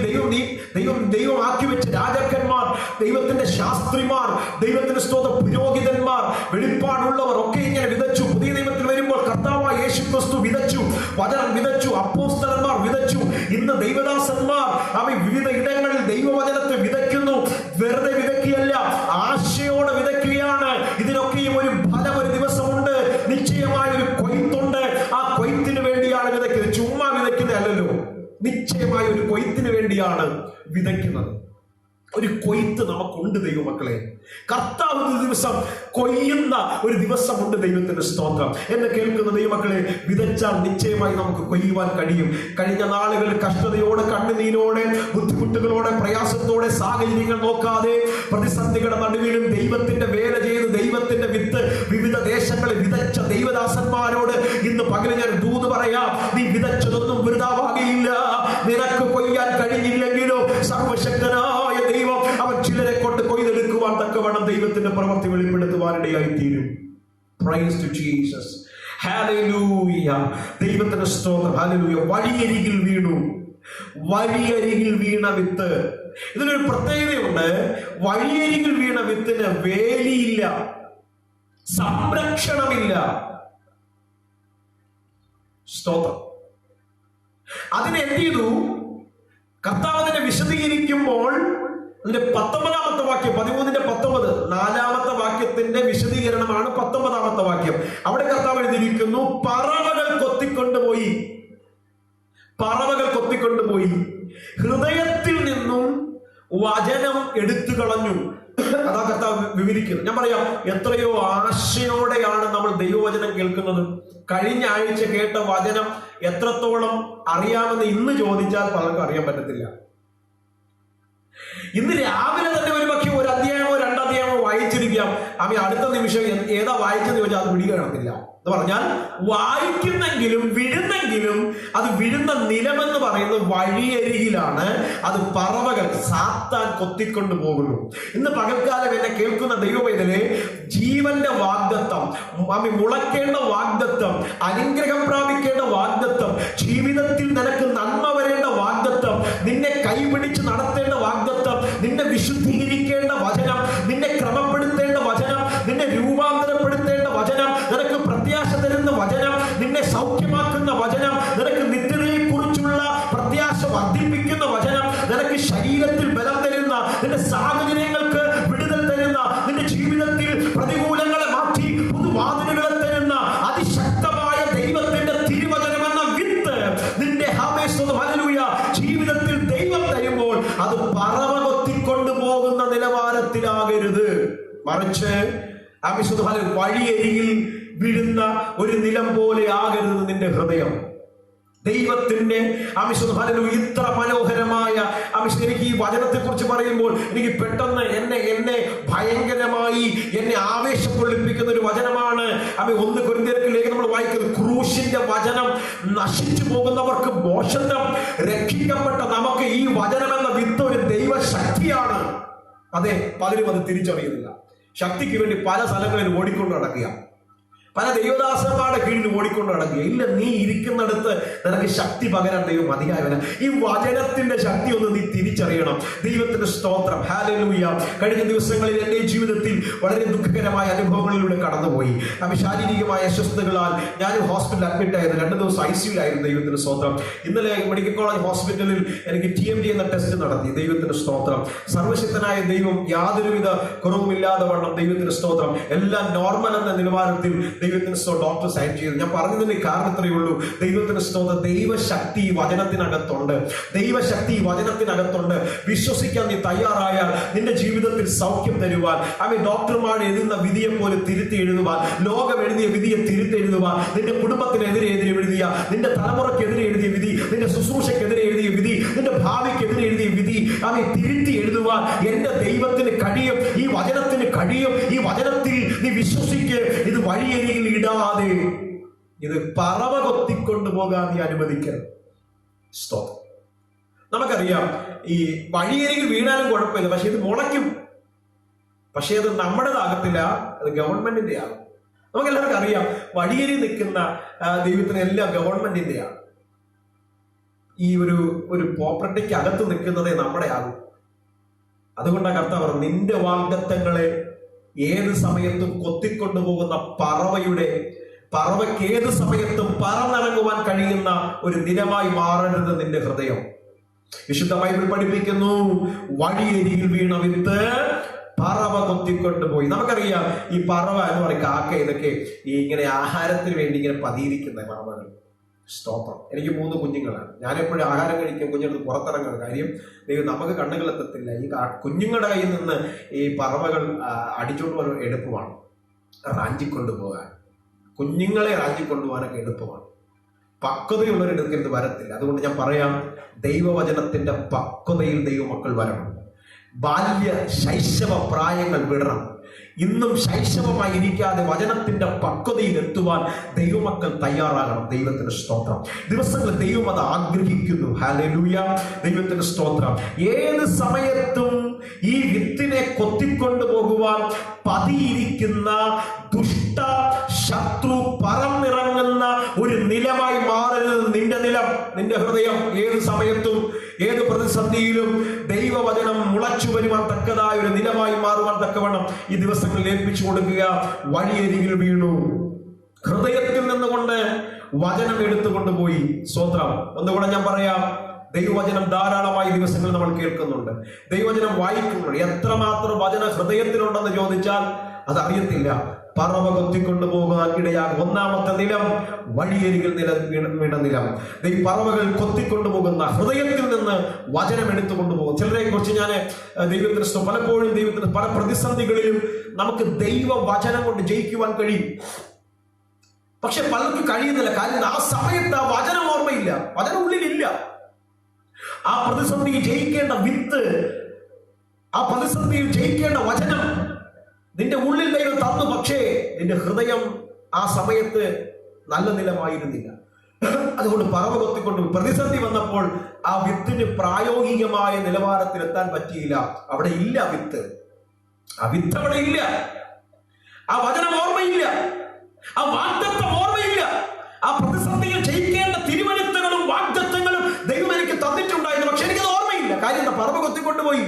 ദൈവം ആക്കി വെച്ച രാജാക്കന്മാർ, ദൈവത്തിന്റെ ശാസ്ത്രിമാർ, ദൈവത്തിന്റെ സ്തോത്രം പുരോഹിതന്മാർ, വെളിപ്പാടുള്ളവർ ഒക്കെ ഇങ്ങനെ വിതച്ചു. പുതിയ നിയമത്തിൽ വരുമ്പോൾ കർത്താവായ യേശുക്രിസ്തു വിതച്ചു. വചനം വിതച്ചു. അപ്പോസ്തലന്മാർ വിതച്ചു. ഇന്ന് ദൈവദാസന്മാർ അവൻ വിവിധ ഇടങ്ങളിൽ ദൈവവചനത്തെ വിതയ്ക്കുന്നു. വെറുതെ വിതയ്ക്കുകയല്ല, ആശയോടെ വിതയ്ക്കുകയാണ്. ഇതിനൊക്കെയും ഒരു ഫലം ഒരു ദിവസമുണ്ട്. നിശ്ചയമായ ഒരു കൊയ്ത്തുണ്ട്. ആ കൊയ്ത്തിന് വേണ്ടിയാണ് വിതയ്ക്കുന്നത്. ചുമ്മാ വിതയ്ക്കുന്നതല്ലല്ലോ. നിശ്ചയമായ ഒരു കൊയ്ത്തിന് വേണ്ടിയാണ് വിതയ്ക്കുന്നത്. ഒരു കൊയ്ത്ത് നമുക്കുണ്ട് ദൈവമക്കളെ. കർത്താവ് ദിവസം കൊയ്യുന്ന ഒരു ദിവസമുണ്ട്. ദൈവത്തിന്റെ സ്തോത്രം. എന്നെ കേൾക്കുന്ന ദൈവമക്കളെ, വിതച്ചാൽ നിശ്ചയമായി നമുക്ക് കൊയ്യുവാൻ കഴിയും. കഴിഞ്ഞ നാളുകളിൽ കഷ്ടതയോടെ, കണ്ണുനീരോടെ, ബുദ്ധിമുട്ടുകളോടെ, പ്രയാസത്തോടെ, സാഹചര്യങ്ങൾ നോക്കാതെ, പ്രതിസന്ധികളുടെ നടുവിലും ദൈവത്തിന്റെ വേല ചെയ്ത് ദൈവത്തിന്റെ വിത്ത് വിവിധ ദേശങ്ങളിൽ വിതച്ച ദൈവദാസന്മാരോട് ഇന്ന് പകൽ ഞാൻ ദൂത് പറയാം. നീ വിതച്ചതൊന്നും വൃഥാവാകുകയില്ല. നിനക്ക് കൊയ്യാൻ കഴിഞ്ഞില്ലെങ്കിലോ സർവശക്തനായ ദൈവം അവൻ ചിലരെ കൊണ്ട് കൊയ്തെടുക്കുവാൻ തക്കവണ്ണം ദൈവത്തിന്റെ പ്രവൃത്തി വെളിപ്പെടുത്തുവാനിടയായി തീരും. Praise to Jesus. ഹല്ലേലൂയ. ദൈവത്തിന്റെ സ്തോത്രം. ഹല്ലേലൂയ. വഴിയരികിൽ വീണു. വഴിയരികിൽ വീണ വിത്ത്. ഇതിനൊരു പ്രത്യേകതയുണ്ട്. വഴിയരികിൽ വീണ വിത്തിന് വേലിയില്ല, സംരക്ഷണമില്ല. സ്തോത്രം. അതിനെ എന്ത് ചെയ്തു? കർത്താവിനെ വിശദീകരിക്കുമ്പോൾ അതിന്റെ 19-ാമത്തെ വാക്യം, 13-19, 4-ാമത്തെ വാക്യത്തിന്റെ വിശദീകരണമാണ് 19-ാമത്തെ വാക്യം. അവിടെ കർത്താവ് എഴുതിയിരിക്കുന്നു, പറവകൾ കൊത്തിക്കൊണ്ടുപോയി. പറവകൾ കൊത്തിക്കൊണ്ടുപോയി. ഹൃദയത്തിൽ നിന്നും വചനം എടുത്തു കളഞ്ഞു. അതാ കർത്താവ് വിവരിക്കുന്നു. ഞാൻ പറയാം, എത്രയോ ആശയോടെയാണ് നമ്മൾ ദൈവവചനം കേൾക്കുന്നത്. കഴിഞ്ഞ ആഴ്ച കേട്ട വചനം എത്രത്തോളം അറിയാമെന്ന് ഇന്ന് ചോദിച്ചാൽ പലർക്കും അറിയാൻ പറ്റത്തില്ല. ഇന്ന് രാവിലെ തന്നെ ഒരു പക്ഷേ 1 അധ്യായമോ 2 അധ്യായമോ വായിച്ചിരിക്കാം. അടുത്ത നിമിഷം ഏതാ വായിച്ചെന്ന് ചോദിച്ചാൽ അത് പിടി കാണത്തില്ല എന്ന് പറഞ്ഞാൽ വായിക്കുന്നെങ്കിലും വിഴുന്നെങ്കിലും അത് വിഴുന്ന നിലമെന്ന് പറയുന്നത് വഴിയരികിലാണ്. അത് പറവകൾ സാത്താൻ കൊത്തിക്കൊണ്ട് പോകുന്നു. ഇന്ന് പകൽക്കാലം എന്നെ കേൾക്കുന്ന ദൈവവേദനെ, ജീവന്റെ വാഗ്ദത്തം, മുളയ്ക്കേണ്ട വാഗ്ദത്തം, അനുഗ്രഹം പ്രാപിക്കേണ്ട വാഗ്ദത്തം, ജീവിതത്തിൽ നിനക്ക് നന്മ വരേണ്ട വാഗ്ദത്തം, നിന്നെ കൈപിടിച്ച് നടത്തേണ്ട വാഗ്ദത്തം, നിന്നെ വിശുദ്ധീകരിക്കേണ്ട വചനം, നിന്നെ ക്രമപ്പെടുത്തേണ്ട വചനം, നിന്നെ രൂപാന്തരപ്പെടുത്തേണ്ട വചനം, നിനക്ക് പ്രത്യാശ തരുന്ന വചനം, നിന്നെ സൗഖ്യമാക്കുന്ന വചനം, നിനക്ക് നിത്യതയെ കുറിച്ചുള്ള പ്രത്യാശ വർദ്ധിപ്പിക്കുന്ന വചനം, നിനക്ക് ശരീരത്തിൽ ബലം തരുന്ന, നിന്റെ സാഹചര്യങ്ങൾക്ക് വിടുതൽ തരുന്ന, നിന്റെ ജീവിതത്തിൽ പ്രതികൂലങ്ങളെ മാറ്റി പുതുവാതിലുകളെ തരുന്ന അതിശക്തമായ ദൈവത്തിന്റെ തിരുവചനമെന്ന വിത്ത് നിന്റെ ജീവിതത്തിൽ ദൈവം തരുമ്പോൾ അത് പറവ കൊത്തിക്കൊണ്ടു പോകുന്ന നിലവാരത്തിലാകരുത്. മറിച്ച് വഴിയരികിൽ വീഴുന്ന ഒരു നിലം പോലെ ആകരുത് നിന്റെ ഹൃദയം. ദൈവത്തിന്റെ ഇത്ര മനോഹരമായ എനിക്ക് ഈ വചനത്തെ കുറിച്ച് പറയുമ്പോൾ എനിക്ക് പെട്ടെന്ന് എന്നെ ഭയങ്കരമായി എന്നെ ആവേശം കൊള്ളിപ്പിക്കുന്ന ഒരു വചനമാണ് 1 കൊരിന്ത്യർക്കിലേക്ക് നമ്മൾ വായിക്കുന്നത്. ക്രൂശിന്റെ വചനം നശിച്ചു പോകുന്നവർക്ക് മോശം, രക്ഷിക്കപ്പെട്ട നമുക്ക് ഈ വചനം എന്ന വിത്ത് ഒരു ദൈവശക്തിയാണ്. അതെ, പലരും അത് തിരിച്ചറിയുന്നില്ല. ശക്തിക്ക് വേണ്ടി പല സ്ഥലങ്ങളിൽ ഓടിക്കൊണ്ട് നടക്കുക, പല ദൈവദാസന്മാരുടെ കീഴിൽ ഓടിക്കൊണ്ട് നടക്കുക. ഇല്ല, നീ ഇരിക്കുന്നിടത്ത് നിനക്ക് ശക്തി പകരാൻ ദൈവം മതിയായവന. ഈ വചനത്തിന്റെ ശക്തി ഒന്ന് നീ തിരിച്ചറിയണം. ദൈവത്തിന്റെ സ്തോത്രം, ഹല്ലേലൂയ. കഴിഞ്ഞ ദിവസങ്ങളിൽ എന്റെ ജീവിതത്തിൽ വളരെ ദുഃഖകരമായ അനുഭവങ്ങളിലൂടെ കടന്നുപോയി. ശാരീരികമായ അസ്വസ്ഥതകളാൽ ഞാൻ ഹോസ്പിറ്റലിൽ അഡ്മിറ്റ് ആയിരുന്നു. 2 ദിവസം ICUലായിരുന്നു. ദൈവത്തിന്റെ സ്തോത്രം. ഇന്നലെ മെഡിക്കൽ കോളേജ് ഹോസ്പിറ്റലിൽ എനിക്ക് TMT എന്ന ടെസ്റ്റ് നടത്തി. ദൈവത്തിന്റെ സ്തോത്രം. സർവശക്തനായ ദൈവം യാതൊരുവിധ കുറവുമില്ലാതെ വണ്ണം ദൈവത്തിന്റെ സ്തോത്രം എല്ലാം നോർമൽ എന്ന നിലവാരത്തിൽ ദൈവത്തിന്റെ ഡോക്ടർ സൈൻ ചെയ്തു. ഞാൻ പറഞ്ഞതിന്റെ കാരണം ഇത്രയേ ഉള്ളൂ. ദൈവത്തിന്റെ സ്തോത്രം, ദൈവശക്തി വചനത്തിനകത്തുണ്ട്. ദൈവശക്തി വചനത്തിനകത്തുണ്ട്. വിശ്വസിക്കാൻ നീ തയ്യാറായാൽ നിന്റെ ജീവിതത്തിൽ സൗഖ്യം തരുവാൻ, ഡോക്ടർമാർ എഴുതുന്ന വിധിയെ പോലെ തിരുത്തി എഴുതുവാൻ, ലോകം എഴുതിയ വിധിയെ തിരുത്തി എഴുതുവാൻ, നിന്റെ കുടുംബത്തിനെതിരെ എഴുതിയ, നിന്റെ തലമുറക്കെതിരെ എഴുതിയ വിധി, നിന്റെ ശുശ്രൂഷക്കെതിരെ എഴുതിയ വിധി, നിന്റെ ഭാവിക്കെതിരെ എഴുതിയ വിധി തിരുത്തി എഴുതുവാൻ എന്റെ ദൈവത്തിന് കഴിയും. ഈ വചനത്തിന് കഴിയും. ഈ വചനത്തിൽ നീ വിശ്വസിക്ക്. ഇത് വഴിയരികിൽ ഇടാതെ, ഇത് പറവ കൊത്തിക്കൊണ്ടു പോകാൻ നീ അനുവദിക്കരുത്. സ്തോത്രം. നമുക്കറിയാം, ഈ വഴിയരികിൽ വീണാലും കുഴപ്പമില്ല, പക്ഷെ ഇത് മുളയ്ക്കും. പക്ഷെ അത് നമ്മുടേതാകത്തില്ല, അത് ഗവൺമെന്റിന്റെ ആകും. നമുക്കെല്ലാവർക്കും അറിയാം, വഴിയരി നിൽക്കുന്ന ദൈവത്തിന് എല്ലാം ഗവൺമെന്റിന്റെയാണ്. ഈ ഒരു പ്രോപ്പർട്ടിക്ക് അകത്ത് നിൽക്കുന്നതേ നമ്മുടെ ആകും. അതുകൊണ്ടാണ് കർത്താവ് പറഞ്ഞു, നിന്റെ വാഗ്ദത്തങ്ങളെ ഏത് സമയത്തും കൊത്തിക്കൊണ്ടുപോകുന്ന പറവയ്ക്ക് ഏത് സമയത്തും പറന്നിറങ്ങുവാൻ കഴിയുന്ന ഒരു നിലമായി മാറരുത് നിന്റെ ഹൃദയം. വിശുദ്ധ ബൈബിൾ പഠിപ്പിക്കുന്നു, വഴിയരികിൽ വീണ വിത്ത് പറവ കൊത്തിക്കൊണ്ടുപോയി. നമുക്കറിയാം, ഈ പറവ എന്ന് പറയും, കാക്ക, ഇതൊക്കെ ഈ ഇങ്ങനെ ആഹാരത്തിന് വേണ്ടി ഇങ്ങനെ പതിയിരിക്കുന്ന പറവകൾ. സ്തോത്രം. എനിക്ക് 3 കുഞ്ഞുങ്ങളാണ്. ഞാൻ എപ്പോഴും ആഹാരം കഴിക്കും, കുഞ്ഞുങ്ങൾക്ക് പുറത്തിറങ്ങുന്ന കാര്യം ദൈവം നമുക്ക് കണ്ണുകളെത്തത്തില്ല. ഈ കുഞ്ഞുങ്ങളുടെ കയ്യിൽ നിന്ന് ഈ പറവകൾ അടിച്ചുകൊണ്ട് പോകാൻ എളുപ്പമാണ്, റാഞ്ചിക്കൊണ്ടുപോകാൻ. കുഞ്ഞുങ്ങളെ റാഞ്ചിക്കൊണ്ടുപോകാനൊക്കെ എളുപ്പമാണ്. പക്വതയുള്ളവരെടുത്ത് ഇത് വരത്തില്ല. അതുകൊണ്ട് ഞാൻ പറയാം, ദൈവവചനത്തിന്റെ പക്വതയിൽ ദൈവമക്കൾ വരണം. ബാല്യ ശൈശവ പ്രായങ്ങൾ വിടണം. ഇന്നും ശൈശവമായി ഇരിക്കാതെ വചനത്തിന്റെ പക്വതയിൽ എത്തുവാൻ ദൈവമക്കൾ തയ്യാറാകണം. ദൈവത്തിന്റെ സ്തോത്രം. ദിവസങ്ങളിൽ ദൈവം അത് ആഗ്രഹിക്കുന്നു. ഹല്ലേലൂയ. ദൈവത്തിന്റെ സ്തോത്രം. ഏത് സമയത്തും ഈ വിത്തിനെ കൊത്തിക്കൊണ്ടു പോകുവാൻ പതിയിരിക്കുന്ന ദുഷ്ട ശത്രു പറന്നിറങ്ങുന്ന ഒരു നിലമായി മാറരുത് നിന്റെ നിലം, നിന്റെ ഹൃദയം. ഏത് സമയത്തും ഏത് പ്രതിസന്ധിയിലും ദൈവവചനം മുളച്ചു വരുവാൻ തക്കതായ ഒരു നിലമായി മാറുവാൻ തക്കവണ്ണം ഈ ദിവസങ്ങളിൽ ഏൽപ്പിച്ചു കൊടുക്കുക. വഴിയരികിൽ വീണു, ഹൃദയത്തിൽ നിന്നുകൊണ്ട് വചനം എടുത്തുകൊണ്ടുപോയി. സ്തോത്രം. ഒന്നുകൂടെ ഞാൻ പറയാം, ദൈവവചനം ധാരാളമായി ദിവസങ്ങൾ നമ്മൾ കേൾക്കുന്നുണ്ട്, ദൈവവചനം വായിക്കുന്നുണ്ട്. എത്രമാത്രം വചന ഹൃദയത്തിലുണ്ടെന്ന് ചോദിച്ചാൽ അതറിയത്തില്ല. പറവ കൊത്തിക്കൊണ്ടുപോകാൻ ഇടയാകും. 1ാമത്തെ നിലം വഴിയരികിൽ വീണ നിലം. ഈ പറവകൾ കൊത്തിക്കൊണ്ടുപോകുന്ന ഹൃദയത്തിൽ നിന്ന് വചനം എടുത്തുകൊണ്ടുപോകും. ചിലരെ കുറിച്ച് ഞാൻ ദൈവത്തിന് പലപ്പോഴും ദൈവത്തിന് പല പ്രതിസന്ധികളിലും നമുക്ക് ദൈവവചനം കൊണ്ട് ജയിക്കുവാൻ കഴിയും. പക്ഷെ പലർക്കും കഴിയുന്നില്ല. കാര്യം ആ സമയത്ത് ആ വചനം ഓർമ്മയില്ല, വചനം ഉള്ളിലില്ല. ആ പ്രതിസന്ധിയിൽ ജയിക്കേണ്ട വിത്ത്, ആ പ്രതിസന്ധിയിൽ ജയിക്കേണ്ട വചനം നിന്റെ ഉള്ളിൽ ദൈവം തന്നു, പക്ഷേ നിന്റെ ഹൃദയം ആ സമയത്ത് നല്ല നിലമായിരുന്നില്ല. അതുകൊണ്ട് പറവ കൊത്തിക്കൊണ്ട് പ്രതിസന്ധി വന്നപ്പോൾ ആ വിത്തിന് പ്രായോഗികമായ നിലവാരത്തിൽ എത്താൻ പറ്റിയില്ല. അവിടെ ഇല്ല വിത്ത്, ആ വിത്ത് അവിടെ ഇല്ല, ആ വചനം ഓർമ്മയില്ല, ആ വാഗ്ദത്തം ഓർമ്മയില്ല. ആ പ്രതിസന്ധിയിൽ ചെയ്യിക്കേണ്ട തിരുവഴുത്തുകളും വാഗ്ദത്തങ്ങളും ദൈവം എനിക്ക് തന്നിട്ടുണ്ടായിരുന്നു, പക്ഷെ എനിക്കത് ഓർമ്മയില്ല. കാര്യം എന്താ? പറവ കൊത്തിക്കൊണ്ടുപോയി.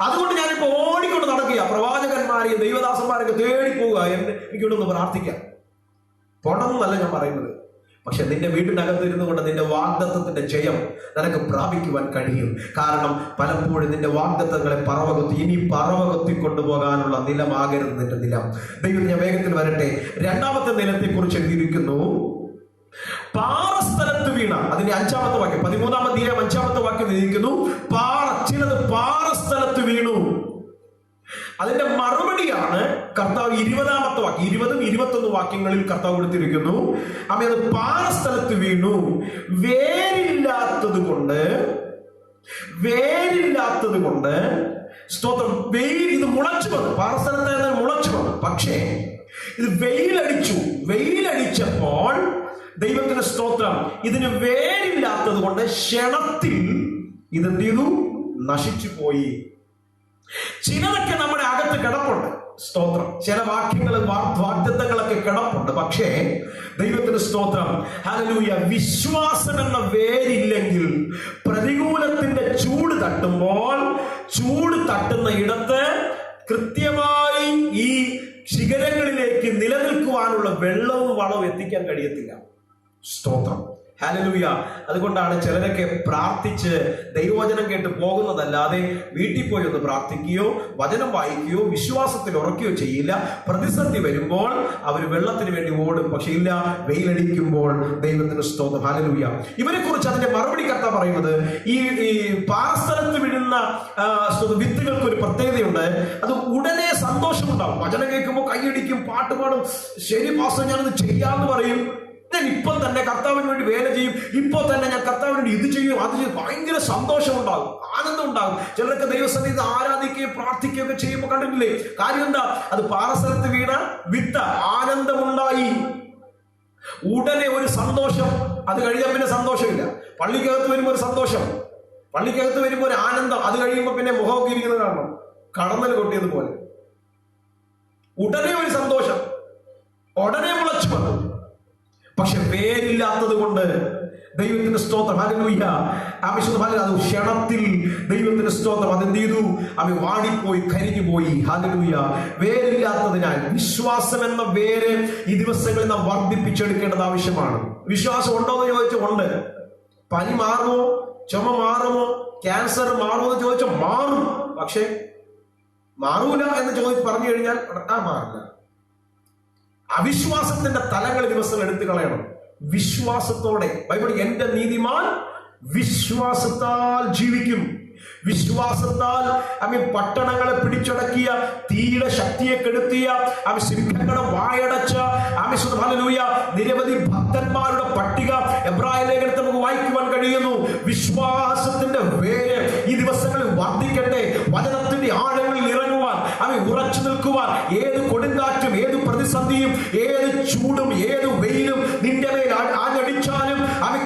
അതുകൊണ്ട് ഞാനിപ്പോ ഓടിക്കൊണ്ട് നടക്കുക, പ്രവാചകന്മാരെയും ദൈവദാസന്മാരെയൊക്കെ തേടി പോവുക. എനിക്കിവിടെ ഒന്ന് പ്രാർത്ഥിക്കാം, പോണമെന്നല്ല ഞാൻ പറയുന്നത്. പക്ഷെ നിന്റെ വീടിനകത്ത് ഇരുന്നു കൊണ്ട് നിന്റെ വാഗ്ദത്തത്തിന്റെ ജയം നിനക്ക് പ്രാപിക്കുവാൻ കഴിയും. കാരണം പലപ്പോഴും നിന്റെ വാഗ്ദത്തങ്ങളെ പറവകൊത്തി, ഇനി പറവകൊത്തി കൊണ്ടുപോകാനുള്ള നിലമാകരുത് നിന്റെ നിലം. ദൈവം, ഞാൻ വേഗത്തിൽ വരട്ടെ. രണ്ടാമത്തെ നിലത്തെ കുറിച്ച് എഴുതിയിരിക്കുന്നു, പാറസ്ഥലത്ത് വീണ. അതിന്റെ 5-ാമത്തെ വാക്യം, 13-ാം അധ്യായം 5-ാമത്തെ വാക്യം എഴുതിയിരിക്കുന്നു, ചിലത് പാറസ്ഥലത്ത് വീണു. അതിന്റെ മറുപടിയാണ് കർത്താവ് 20-ാമത്തെ വാക്യം, 20ഉം 21 വാക്യങ്ങളിൽ കർത്താവ് കൊടുത്തിരിക്കുന്നു. അത് പാറസ്ഥലത്ത് വീണു, വേരില്ലാത്തത് കൊണ്ട് സ്തോത്രം, ഇത് മുളച്ചു വന്നു. പാറസ്ഥലത്ത് മുളച്ചു വന്നു, പക്ഷേ ഇത് വെയിലടിച്ചപ്പോൾ ദൈവത്തിന് സ്തോത്രം, ഇതിന് വേരില്ലാത്തത് കൊണ്ട് ക്ഷണത്തിൽ ഇതെന്ത് ചെയ്തു? നശിച്ചു പോയി. ചിലതൊക്കെ നമ്മുടെ അകത്ത് കിടപ്പുണ്ട്, സ്തോത്രം. ചില വാക്യങ്ങളും വാഗ്ദത്തങ്ങളൊക്കെ കിടപ്പുണ്ട്, പക്ഷേ ദൈവത്തിന് സ്തോത്രം, ഹല്ലേലൂയ, വിശ്വാസം എന്ന വേരില്ലെങ്കിൽ പ്രതികൂലത്തിന്റെ ചൂട് തട്ടുന്ന ഇടത്ത് കൃത്യമായി ഈ ശിഖരങ്ങളിലേക്ക് നിലനിൽക്കുവാനുള്ള വെള്ളവും വളവും എത്തിക്കാൻ കഴിയത്തില്ല. സ്തോത്രം, ഹല്ലേലൂയ. അതുകൊണ്ടാണ് ചിലരൊക്കെ പ്രാർത്ഥിച്ച് ദൈവവചനം കേട്ട് പോകുന്നതല്ലാതെ വീട്ടിൽ പോയി ഒന്ന് പ്രാർത്ഥിക്കുകയോ വചനം വായിക്കുകയോ വിശ്വാസത്തിൽ ഉറക്കുകയോ ചെയ്യില്ല. പ്രതിസന്ധി വരുമ്പോൾ അവർ വെള്ളത്തിന് വേണ്ടി ഓടും, പക്ഷെ ഇല്ല, വെയിലടിക്കുമ്പോൾ ദൈവത്തിന് സ്തോത്രം, ഹല്ലേലൂയ. ഇവരെ കുറിച്ച് അതിന്റെ മറുപടി കർത്താവ് പറയുന്നത്, ഈ പാറസ്ഥലത്ത് വീഴുന്ന വിത്തുകൾക്ക് ഒരു പ്രത്യേകതയുണ്ട്. അത് ഉടനെ സന്തോഷമുണ്ടാവും. വചനം കേൾക്കുമ്പോൾ കൈയടിക്കും, പാട്ടുപാടും, ശരി പാസ്റ്റർ ഞാനത് ചെയ്യാമെന്ന് പറയും. ഞാൻ ഇപ്പം തന്നെ കർത്താവിന് വേണ്ടി വേല ചെയ്യും, ഇപ്പോൾ തന്നെ ഞാൻ കർത്താവിന് വേണ്ടി ഇത് ചെയ്യും, അത് ചെയ്യും. ഭയങ്കര സന്തോഷം ഉണ്ടാകും, ആനന്ദം ഉണ്ടാകും. ചിലരൊക്കെ ദൈവസന്നിധിയിൽ ആരാധിക്കുകയും പ്രാർത്ഥിക്കുകയും ഒക്കെ ചെയ്യുമ്പോൾ കണ്ടിട്ടില്ലേ? കാര്യം എന്താ? അത് പാറസ്ഥലത്ത് വീണ വിത്ത്, ആനന്ദമുണ്ടായി. ഉടനെ ഒരു സന്തോഷം, അത് കഴിഞ്ഞാൽ പിന്നെ സന്തോഷമില്ല. പള്ളിക്കകത്ത് വരുമ്പോൾ ഒരു സന്തോഷം, പള്ളിക്കകത്ത് വരുമ്പോൾ ഒരു ആനന്ദം, അത് കഴിയുമ്പോൾ പിന്നെ മുഖമൊക്കെ ഇരിക്കുന്നത് കാണണം, കടന്നൽ കൊട്ടിയതുപോലെ. ഉടനെ ഒരു സന്തോഷം, ഉടനെ മുളച്ചു വന്നു. പക്ഷെ വേരില്ലാത്തത് കൊണ്ട് ദൈവത്തിന്റെ സ്തോത്രം, ഹല്ലേലൂയ, അത് ക്ഷണത്തിൽ ദൈവത്തിന്റെ സ്തോത്രം അതെന്ത് ചെയ്തു? അവൻ വാടിപ്പോയി, കരിഞ്ഞുപോയി. ഹല്ലേലൂയ. വേരില്ലാത്തതിനാൽ വിശ്വാസം എന്ന വേര് ഈ ദിവസങ്ങളിൽ നാം വർദ്ധിപ്പിച്ചെടുക്കേണ്ടത് ആവശ്യമാണ്. വിശ്വാസം ഉണ്ടോ എന്ന് ചോദിച്ചാൽ ഉണ്ട്. പനി മാറുമോ? ചുമ മാറുമോ? ക്യാൻസർ മാറുമോ എന്ന് ചോദിച്ചാൽ മാറും. പക്ഷെ മാറൂല എന്ന് പറഞ്ഞു കഴിഞ്ഞാൽ മാറില്ല. അവിശ്വാസത്തിന്റെ തലങ്ങൾ ദിവസം എടുത്തു കളയണം. വിശ്വാസത്തോടെ ബൈബിൾ, എന്റെ നീതിമാൻ വിശ്വാസത്താൽ ജീവിക്കും. വിശ്വാസത്താൽ പട്ടണങ്ങളെ പിടിച്ചടക്കിയ, തീയുടെ ശക്തിയെ കെടുത്തിയ, സിംഹങ്ങളെ വായടച്ച, ഹല്ലേലൂയ, നിരവധി ഭക്തന്മാരുടെ പട്ടിക എബ്രായ ലേഖനത്തിൽ നമുക്ക് വായിക്കുവാൻ കഴിയുന്നു. വിശ്വാസത്തിന്റെ വേര് ഈ ദിവസങ്ങളിൽ വർദ്ധിക്കട്ടെ. വചനത്തിന്റെ ആഴങ്ങളിൽ ഇറങ്ങുവാൻ, ഉറച്ചു നിൽക്കുവാൻ, ഏത് കൊടുങ്കാറ്റും ഏത് പ്രതിസന്ധിയും ഏത് ചൂടും ഏത് വെയിലും നിന്റെ മേൽ ആഞ്ഞടിച്ചാലും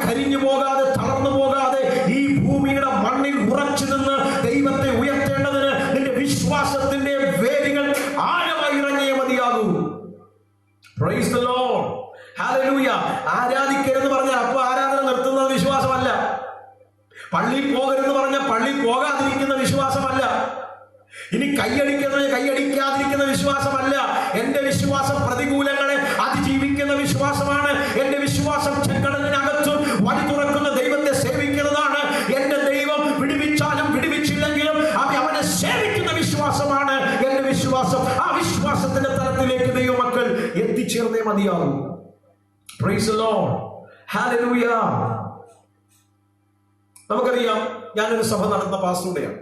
കരിഞ്ഞു പോകാതെ, തളർന്നു പോകാതെ ഈ ഭൂമിയുടെ മണ്ണിൽ ഉറച്ചു നിന്ന് ദൈവത്തെ ഉയർത്തേണ്ടതിന് നിന്റെ വിശ്വാസത്തിന്റെ വേരുകൾ ആഴമായി ഇറങ്ങിയേ മതിയാകൂ. Praise the lord, hallelujah. ആരാധിക്കരുതെന്ന് പറഞ്ഞാൽ അപ്പൊ ആരാധന നിർത്തുന്നത് വിശ്വാസമല്ല. പള്ളി പോകരുതെന്ന് പറഞ്ഞാൽ പള്ളി പോകാതിരിക്കുന്ന വിശ്വാസമല്ല. ഇനി കൈയടിക്കാതിരിക്കുന്ന വിശ്വാസമല്ല. എന്റെ വിശ്വാസം പ്രതികൂലങ്ങളെ അതിജീവിക്കുന്ന വിശ്വാസമാണ്. എന്റെ വിശ്വാസം ചെങ്കടലിനകത്തും വഴി തുറക്കുന്ന ദൈവത്തെ സേവിക്കുന്നതാണ്. എന്റെ ദൈവം വിടുവിച്ചാലും വിടുവിച്ചില്ലെങ്കിലും അവനെ സേവിക്കുന്ന വിശ്വാസമാണ് എന്റെ വിശ്വാസം. ആ വിശ്വാസത്തിന്റെ തലത്തിലേക്ക് ദൈവമക്കൾ എത്തിച്ചേർന്നേ മതിയാകും. Price the lord, hallelujah. നമുക്കറിയാം, ഞാനൊരു സഭ നടത്തുന്ന പാസ്റ്ററുടെയാണ്.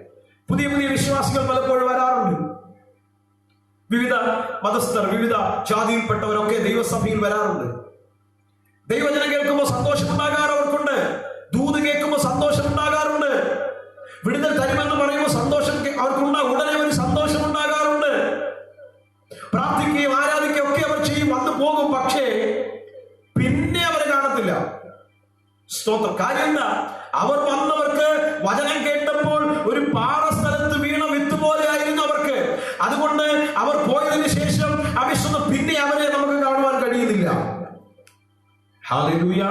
പുതിയ വിശ്വാസികൾ പലപ്പോഴും വരാറുണ്ട്. വിവിധ മതസ്ഥർ, വിവിധ ജാതിയിൽപ്പെട്ടവരൊക്കെ ദൈവസഭയിൽ വരാറുണ്ട്. ദൈവവചനം കേൾക്കുമ്പോൾ സന്തോഷമുണ്ടാകാറ് അവർക്കുണ്ട്. ദൂത് കേൾക്കുമ്പോൾ സന്തോഷമുണ്ടാകാറുണ്ട്. വിടുതൽ തരുമെന്ന് പറയുമ്പോൾ സന്തോഷം അവർക്കുണ്ടാകും. ഉടനെ ഒരു സന്തോഷം ഉണ്ടാകാറുണ്ട്. ഹല്ലേലൂയ.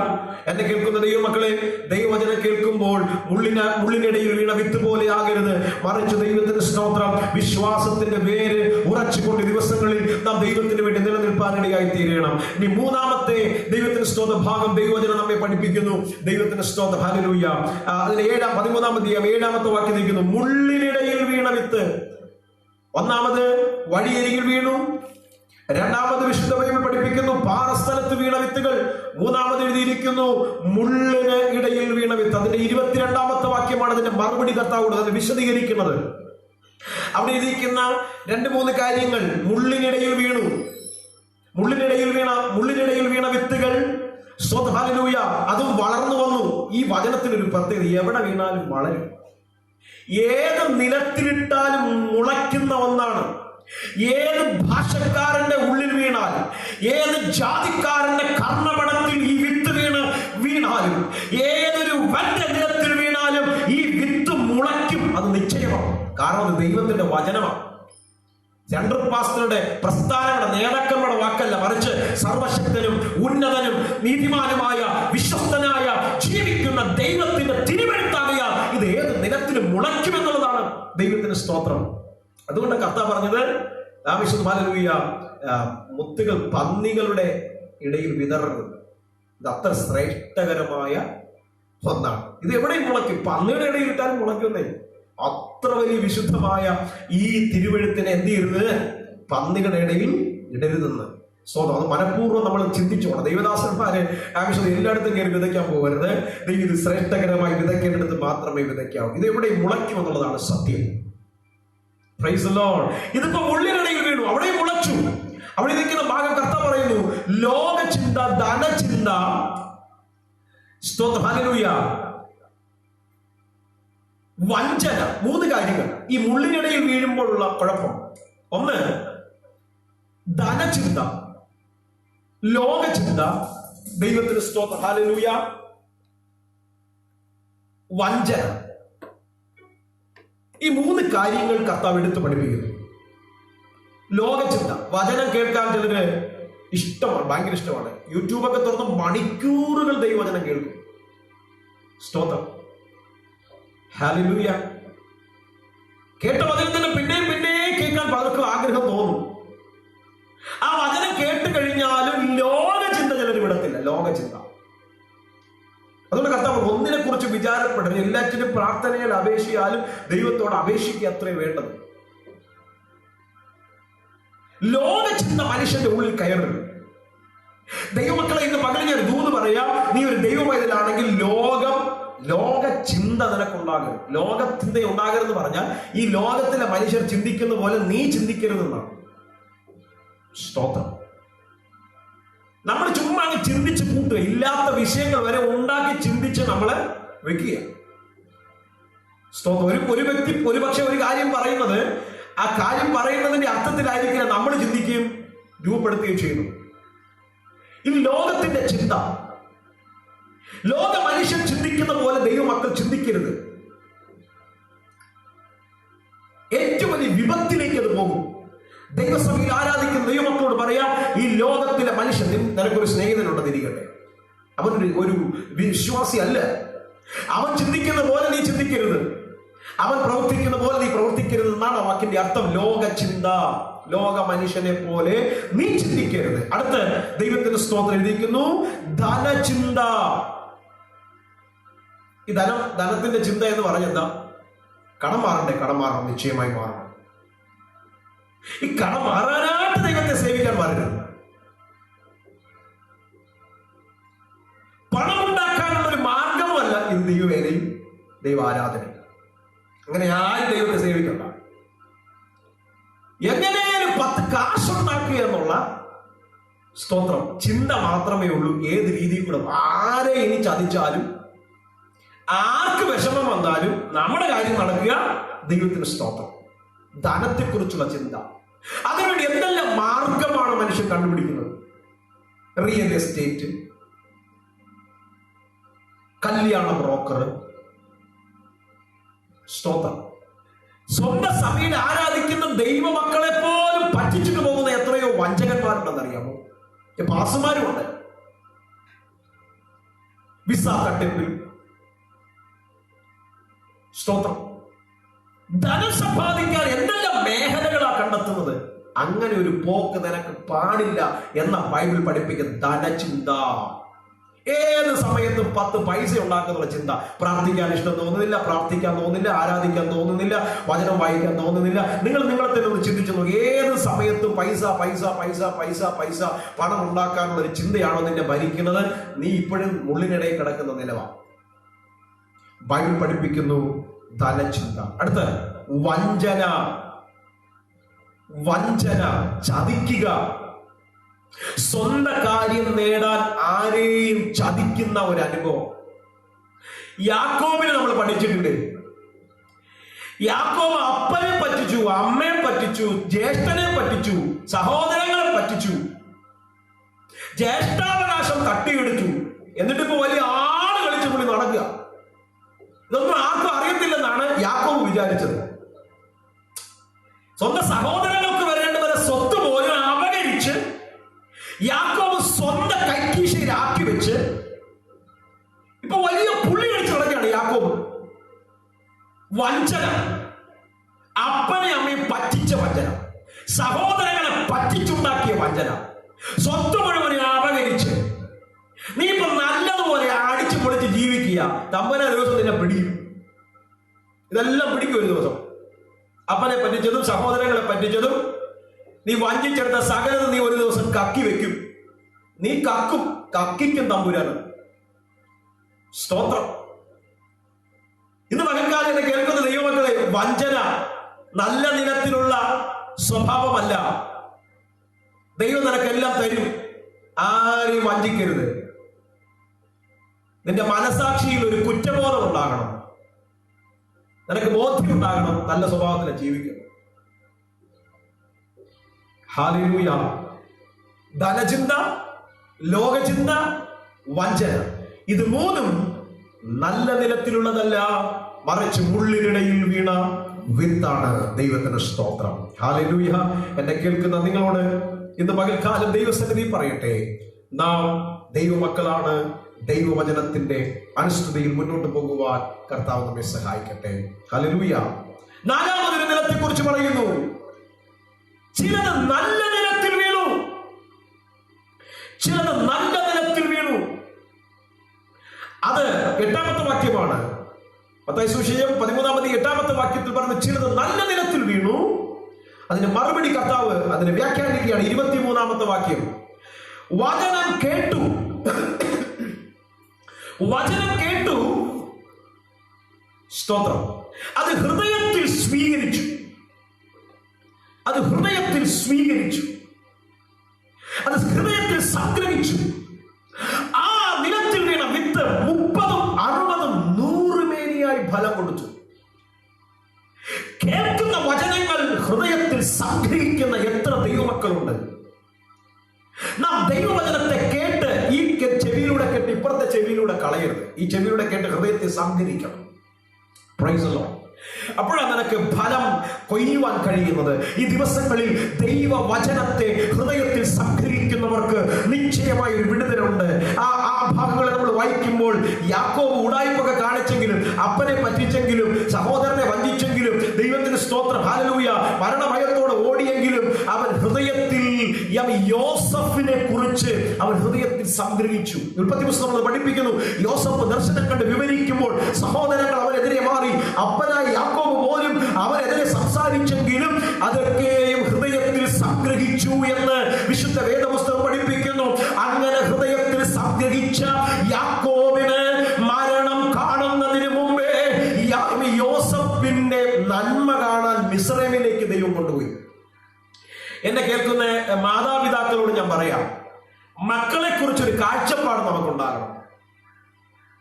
എന്നെ കേൾക്കുന്ന ദൈവമക്കളെ, ദൈവവചനം കേൾക്കുമ്പോൾ മുള്ളിനിടയിൽ വീണ വിത്ത് പോലെ ആകരുത്. മറിച്ച് ദൈവത്തിന്റെ സ്തോത്രം, വിശ്വാസത്തിന്റെ വേര് ഉറച്ചുകൊണ്ട് ദിവസങ്ങളിൽ നാം ദൈവത്തിന് വേണ്ടി നിലനിൽപ്പാനിടയായി തീരണം. ഇനി മൂന്നാമത്തെ ദൈവത്തിന്റെ സ്തോത്ര ഭാഗം ദൈവവചനം നമ്മെ പഠിപ്പിക്കുന്നു. ദൈവത്തിന്റെ സ്തോത്രം, ഹല്ലേലൂയ. അതിന് 13-ാം അധ്യായം 7-ാമത്തെ വാക്യം ഇരിക്കുന്നു. മുള്ളിനിടയിൽ വീണ വിത്ത്. ഒന്നാമത് വഴിയരികിൽ വീണു. രണ്ടാമത് വിശുദ്ധ ബൈബിൾ പഠിപ്പിക്കുന്നു പാറസ്ഥലത്ത് വീണ വിത്തുകൾ. മൂന്നാമത് എഴുതിയിരിക്കുന്നു മുള്ളിന് ഇടയിൽ വീണ വിത്ത്. അതിന്റെ 22-ാമത്തെ വാക്യമാണ് അതിന്റെ മറുപടി കർത്താവ് അത് വിശദീകരിക്കുന്നത്. അവിടെ ഇരിക്കുന്ന 2-3 കാര്യങ്ങൾ. മുള്ളിനിടയിൽ വീണു, മുള്ളിനിടയിൽ വീണ വിത്തുകൾ. ഹല്ലേലൂയ. അതും വളർന്നു വന്നു. ഈ വചനത്തിനൊരു പ്രത്യേകത, എവിടെ വീണാലും വളരും. ഏത് നിലത്തിലിട്ടാലും മുളയ്ക്കുന്ന ഒന്നാണ്. ഏത് ഭാഷക്കാരന്റെ ഉള്ളിൽ വീണാൽ, ഏത് ജാതിക്കാരന്റെ കർണപടത്തിൽ ഈ വിത്ത് വീണാലും, ഏതൊരു വന്റെ നിലത്തിൽ വീണാലും ഈ വിത്ത് മുളയ്ക്കും. അത് നിശ്ചയമാണ്. കാരണം അത് ദൈവത്തിന്റെ വചനമാണ്. സെൻട്രൽ പാസ്റ്ററുടെ പ്രസ്ഥാനങ്ങളുടെ നേതാക്കന്മാരുടെ വാക്കല്ല, മറിച്ച് സർവശക്തനും ഉന്നതനും നീതിമാനുമായ വിശ്വസ്തനായ ജീവിക്കുന്ന ദൈവത്തിന്റെ തിരുവെഴുത്താകയാൽ ഇത് ഏത് നിലത്തിലും മുളയ്ക്കുമെന്നുള്ളതാണ് ദൈവത്തിന്റെ സ്തോത്രം. അതുകൊണ്ട് കർത്താവ് പറഞ്ഞത്, ഹല്ലേലൂയ, മുത്തുകൾ പന്നികളുടെ ഇടയിൽ വിതറരുത്. ഇത് അത്ര ശ്രേഷ്ഠകരമായ ഒന്നാണ്. ഇത് എവിടെയും മുളയ്ക്കും. പന്നിയുടെ ഇടയിൽ ഇട്ടാലും മുളയ്ക്കുന്നേ. അത്ര വലിയ വിശുദ്ധമായ ഈ തിരുവെഴുത്തിനെ എന്ത് ചെയ്യരുത്? പന്നികളുടെ ഇടയിൽ ഇടരുതെന്ന്. സ്വന്തം അത് മനഃപൂർവ്വം നമ്മൾ ചിന്തിച്ചോണം. ദൈവദാസന്മാരെ ആവശ്യം എല്ലായിടത്തും കയറി വിതയ്ക്കാൻ പോകരുത്. ഇത് ശ്രേഷ്ഠകരമായി വിതയ്ക്കേണ്ടത് മാത്രമേ വിതയ്ക്കാവൂ. ഇത് എവിടെയും മുളയ്ക്കും എന്നുള്ളതാണ് സത്യം. Price the Lord. ഇതിപ്പോ മുള്ളിനിടയിൽ വീണു, അവിടെ മുളച്ചു. അവിടെ ഇരിക്കുന്ന ഭാഗം കർത്താവ് പറയുന്നു ലോകചിന്ത, ധനചിന്ത, സ്തോത്രം, ഹല്ലേലൂയ, വഞ്ചന. 3 കാര്യങ്ങൾ ഈ മുള്ളിനിടയിൽ വീഴുമ്പോഴുള്ള കുഴപ്പം. ഒന്ന് ധനചിന്ത, ലോകചിന്ത, ദൈവത്തിന് സ്തോത്രം, ഹല്ലേലൂയ, വഞ്ചന. ഈ 3 കാര്യങ്ങൾ കർത്താവ് എടുത്ത് പഠിപ്പിക്കുന്നു. ലോകചിന്ത, വചനം കേൾക്കാൻ ചിലര് ഇഷ്ടമാണ്, ഭയങ്കര ഇഷ്ടമാണ്. യൂട്യൂബൊക്കെ തുറന്ന് മണിക്കൂറുകൾ ദൈവവചനം കേൾക്കും. സ്തോത്രം, ഹല്ലേലൂയ. കേട്ട വചനം തന്നെ പിന്നെയും കേൾക്കാൻ പലർക്കും ആഗ്രഹം തോന്നും. ആ വചനം കേട്ട് കഴിഞ്ഞാലും ലോകചിന്ത ചിലർ വിടത്തില്ല. ലോകചിന്ത. അതുകൊണ്ട് കർത്താവ് ഒന്നിനെ കുറിച്ച് വിചാരപ്പെടരുത്, എല്ലാറ്റിനും പ്രാർത്ഥനയിൽ അപേക്ഷിച്ചാലും ദൈവത്തോട് അപേക്ഷിക്കുക അത്രേ വേണ്ടത്. ലോകചിന്ത മനുഷ്യന്റെ ഉള്ളിൽ കയറരുത്. ദൈവമക്കളെ, ഇന്ന് പകരം ഞാൻ ദൂത് പറയാം, നീ ഒരു ദൈവവൈതലാണെങ്കിൽ ലോകചിന്ത നിനക്കുണ്ടാകരുത്. ലോകചിന്ത ഉണ്ടാകരുതെന്ന് പറഞ്ഞാൽ ഈ ലോകത്തിലെ മനുഷ്യർ ചിന്തിക്കുന്ന പോലെ നീ ചിന്തിക്കരുതെന്നാണ്. സ്തോത്രം. നമ്മൾ ചുമ്മാ ചിന്തിച്ച് കൂട്ടുക, ഇല്ലാത്ത വിഷയങ്ങൾ വരെ ഉണ്ടാക്കി ചിന്തിച്ച് നമ്മളെ വെക്കുക. സ്തോത്രം. ഒരു വ്യക്തി ഒരുപക്ഷെ ഒരു കാര്യം പറയുന്നത്, ആ കാര്യം പറയുന്നതിന്റെ അർത്ഥത്തിലായിരിക്കില്ല നമ്മൾ ചിന്തിക്കുകയും രൂപപ്പെടുത്തുകയും ചെയ്യുന്നു. ഈ ലോകത്തിന്റെ ചിന്ത, ലോക മനുഷ്യൻ ചിന്തിക്കുന്ന പോലെ ദൈവമക്കൾ ചിന്തിക്കരുത്. ഏറ്റവും വലിയ വിപത്തിലേക്ക് അത് പോകും. ദൈവസഭയിൽ ആരാധിക്കുന്ന ദൈവമക്കളോട് പറയാം, ഈ ലോകത്തിലെ മനുഷ്യൻ, നിനക്കൊരു സ്നേഹിതനുണ്ടെന്നിരിക്കട്ടെ, അവനൊരു വിശ്വാസി അല്ല. അവൻ ചിന്തിക്കുന്ന പോലെ നീ ചിന്തിക്കരുത്, അവൻ പ്രവർത്തിക്കുന്ന പോലെ നീ പ്രവർത്തിക്കരുത് എന്നാണ് ആ വാക്കിന്റെ അർത്ഥം. ലോകചിന്ത, ലോക മനുഷ്യനെ പോലെ നീ ചിന്തിക്കരുത്. അടുത്ത് ദൈവത്തിന്റെ സ്തോത്രം എഴുതിയിരിക്കുന്നു ധനചിന്ത. ഈ ധനത്തിന്റെ ചിന്ത എന്ന് പറഞ്ഞെന്താ? കടം മാറണ്ടേ? കടം മാറണം, നിശ്ചയമായി മാറണം. ഈ കടം മാറാനായിട്ട് ദൈവത്തെ സേവിക്കാൻ മാറരുത്. പണമുണ്ടാക്കാനുള്ള ഒരു മാർഗമല്ല ഇത് ദൈവവേലയും ദൈവാരാധനയും. അങ്ങനെ ആരും ദൈവത്തെ സേവിക്കണ്ട. എങ്ങനെയും 10 കാശുണ്ടാക്കുക എന്നുള്ള സ്തോത്രം ചിന്ത മാത്രമേ ഉള്ളൂ. ഏത് രീതിയിൽ കൂടെ ആരെ ഇനി ചതിച്ചാലും, ആർക്ക് വിഷമം വന്നാലും നമ്മുടെ കാര്യം നടക്കുക. ദൈവത്തിന് സ്തോത്രം. ധനത്തെക്കുറിച്ചുള്ള ചിന്ത, അതിനുവേണ്ടി എന്തെല്ലാം മാർഗമാണ് മനുഷ്യൻ കണ്ടുപിടിക്കുന്നത്? റിയൽ എസ്റ്റേറ്റ്, കല്യാണ ബ്രോക്കർ, സ്തോത്രം. സ്വന്തം സഭയിൽ ആരാധിക്കുന്ന ദൈവമക്കളെ പോലും പറ്റിച്ചിട്ട് പോകുന്ന എത്രയോ വഞ്ചകന്മാരുണ്ടെന്നറിയാമോ? പാസ്റ്റർമാരുമുണ്ട്. വിസ തട്ടിപ്പിൽ. സ്തോത്രം. ധനം സമ്പാദിക്കാൻ എന്തെല്ലാം മേഖലകളാ കണ്ടെത്തുന്നത്. അങ്ങനെ ഒരു പോക്ക് നിനക്ക് പാടില്ല എന്ന ബൈബിൾ പഠിപ്പിക്കുന്ന ധനചിന്ത. ഏത് സമയത്തും 10 പൈസ ഉണ്ടാക്കുന്ന ചിന്ത. പ്രാർത്ഥിക്കാൻ ഇഷ്ടം തോന്നുന്നില്ല, പ്രാർത്ഥിക്കാൻ തോന്നുന്നില്ല, ആരാധിക്കാൻ തോന്നുന്നില്ല, വചനം വായിക്കാൻ തോന്നുന്നില്ല. നിങ്ങൾ നിങ്ങളെ തന്നെ ഒന്ന് ചിന്തിച്ചു നോക്കി. ഏത് സമയത്തും പൈസ പൈസ പൈസ പൈസ പൈസ പണം ഉണ്ടാക്കാനുള്ള ഒരു ചിന്തയാണോ നിന്നെ ഭരിക്കുന്നത്? നീ ഇപ്പോഴും ഉള്ളിനിടയിൽ കിടക്കുന്ന നിലവാ. ബൈബിൾ പഠിപ്പിക്കുന്നു ധനചിന്ത. അടുത്ത വഞ്ചന. വഞ്ചന, ചതിക്കുക. സ്വന്തം കാര്യം നേടാൻ ആരെയും ചതിക്കുന്ന ഒരു അനുഭവം. യാക്കോബിനെ നമ്മൾ പഠിച്ചിട്ടുണ്ട്. യാക്കോബ് അപ്പനെ പറ്റിച്ചു, അമ്മയെ പറ്റിച്ചു, ജ്യേഷ്ഠനെ പറ്റിച്ചു, സഹോദരങ്ങളെ പറ്റിച്ചു, ജ്യേഷ്ഠാവകാശം തട്ടിയെടുത്തു. എന്നിട്ടിപ്പോ വലിയ ആള് കളിച്ചു പുള്ളി നടക്കുക. ഇതൊന്നും ആർക്കും അറിയത്തില്ലെന്നാണ് യാക്കോബ് വിചാരിച്ചത്. സ്വന്തം സഹോദരങ്ങൾക്ക് വരേണ്ടവരെ സ്വത്ത് പോലും അപകരിച്ച് യാക്കോബ് സ്വന്തം കൈക്കീശയിലാക്കി വെച്ച് ഇപ്പൊ വലിയ പുള്ളി കളിച്ച് നടക്കുകയാണ് യാക്കോബ്. വഞ്ചന, അപ്പനെ അമ്മയും പറ്റിച്ച വഞ്ചന, സഹോദരങ്ങളെ പറ്റിച്ചുണ്ടാക്കിയ വഞ്ചന, സ്വത്ത് മുഴുവൻ അപകരിച്ച് നീ ഇപ്പൊ നല്ലതുപോലെ അടിച്ചു പൊളിച്ച് ജീവിക്കുക. തമ്പന ദിവസം നിന്നെ പിടിക്കും. ഇതെല്ലാം പിടിക്കും ഒരു ദിവസം. അപ്പനെ പറ്റിച്ചതും സഹോദരങ്ങളെ പറ്റിച്ചതും നീ വഞ്ചിച്ചെടുത്ത സകലതും നീ ഒരു ദിവസം കക്കി വെക്കും. നീ കക്കും, കക്കിക്കും തമ്പുരാന്. സ്തോത്രം. ഇന്ന് പകൽക്കാലം എന്നെ കേൾക്കുന്ന ദൈവമക്കളെ, വഞ്ചന നല്ല നിലത്തിലുള്ള സ്വഭാവമല്ല. ദൈവം നിനക്കെല്ലാം തരും. ആരെയും വഞ്ചിക്കരുത്. നിന്റെ മനസാക്ഷിയിൽ ഒരു കുറ്റബോധം ഉണ്ടാകണം. നിനക്ക് ബോധ്യമുണ്ടാകണം നല്ല സ്വഭാവത്തിൽ ജീവിക്കണം. ഹല്ലേലൂയ. ധനചിന്ത, ലോകചിന്ത, വഞ്ചന, ഇത് മൂന്നും നല്ല നിലത്തിലുള്ളതല്ല, മറിച്ച് മുള്ളിനിടയിൽ വീണ വിത്താണ്. ദൈവത്തിന് സ്തോത്രം. ഹല്ലേലൂയ. എന്നെ കേൾക്കുന്ന നിങ്ങളോട് ഇന്ന് പകൽക്കാലം ദൈവസന്നിധി പറയട്ടെ, നാം ദൈവമക്കളാണ്. ദൈവവചനത്തിന്റെ അനുസ്തുതിയിൽ മുന്നോട്ട് പോകുവാൻ കർത്താവ് നമ്മെ സഹായിക്കട്ടെ. ഹല്ലേലൂയ. നാലാമതൊരു നിലത്തെ കുറിച്ച് പറയുന്നു. ചിലത് നല്ല നിലത്തിൽ വീണു, ചിലത് നല്ല നിലത്തിൽ വീണു. അത് 8-ാമത്തെ വാക്യമാണ്. മത്തായി സുവിശേഷം 13-ാമത്തെ വാക്യത്തിൽ പറഞ്ഞു ചിലത് നല്ല നിലത്തിൽ വീണു. അതിന് മറുപടി കർത്താവ് അതിനെ വ്യാഖ്യാനിക്കുകയാണ്. 23-ാമത്തെ വാക്യം. വചനം കേട്ടു, വചനം കേട്ടു, സ്തോത്രം, അത് ഹൃദയത്തിൽ സ്വീകരിച്ചു, അത് ഹൃദയത്തിൽ സ്വീകരിച്ചു, അത് ഹൃദയത്തിൽ സംഗ്രഹിച്ചു. ആ നിലത്തിൽ വീണ വിത്ത് 30, 60, 100 മേനിയായി ഫലം കൊടുത്തു. കേൾക്കുന്ന വചനങ്ങൾ ഹൃദയത്തിൽ സംഗ്രഹിക്കുന്ന എത്ര ദൈവമക്കളുണ്ട്. നാം ദൈവവചനത്തെ കേട്ട് ഈ ചെവിയിലൂടെ കേട്ട് ഇപ്പുറത്തെ ചെവിയിലൂടെ കളയരുത്. ഈ ചെവിയിലൂടെ കേട്ട് ഹൃദയത്തെ സംഗ്രഹിക്കണം. Price the Lord. അപ്പോഴാണ് നിനക്ക് ഫലം കൊയ്യുവാൻ കഴിയുന്നത്. ഈ ദിവസങ്ങളിൽ ദൈവവചനത്തെ ഹൃദയത്തിൽ സംഗ്രഹിക്കുന്നവർക്ക് നിശ്ചയമായ ഒരു വിടുതലുണ്ട്. ആ ഭാഗങ്ങളെ നമ്മൾ വായിക്കുമ്പോൾ യാക്കോബ് ഉടായ്പൊക്കെ കാണിച്ചെങ്കിലും, അപ്പനെ പറ്റിച്ചെങ്കിലും, സഹോദരനെ വഞ്ചിച്ചെങ്കിലും, ദൈവത്തിന് സ്തോത്രം, ഹല്ലേലൂയ, മരണഭയത്തോടെ ഓടിയെങ്കിലും അവൻ ഹൃദയത്തിൽ യോസഫിനെ കുറിച്ച് അവൻ ഹൃദയത്തിൽ സംഗ്രഹിച്ചു. ഉൽപ്പത്തി പുസ്തകം പഠിപ്പിക്കുന്നു, യോസഫ് ദർശനം കണ്ട് വിവരിക്കുമ്പോൾ സഹോദരങ്ങൾ അവനെതിരെ മാറി. അപ്പനായ യാക്കോബ് പോലും അവനെതിരെ സംസാരിച്ചെങ്കിലും അതൊക്കെയും ഹൃദയത്തിൽ സംഗ്രഹിച്ചു എന്ന് വിശുദ്ധ വേദപുസ്തകം പഠിപ്പിക്കുന്നു. അങ്ങനെ ഹൃദയത്തിൽ സംഗ്രഹിച്ച യാക്കോബിന് മരണം കാണുന്നതിന് മുമ്പേ യോസഫിന്റെ നന്മ കാണാൻ മിസ്രൈമിലേക്ക് ദൈവം കൊണ്ടുപോയി. എന്നെ കേൾക്കുന്ന മാതാപിതാക്കളോട് ഞാൻ പറയാം, മക്കളെ കുറിച്ചൊരു കാഴ്ചപ്പാട് നമുക്കുണ്ടാകണം.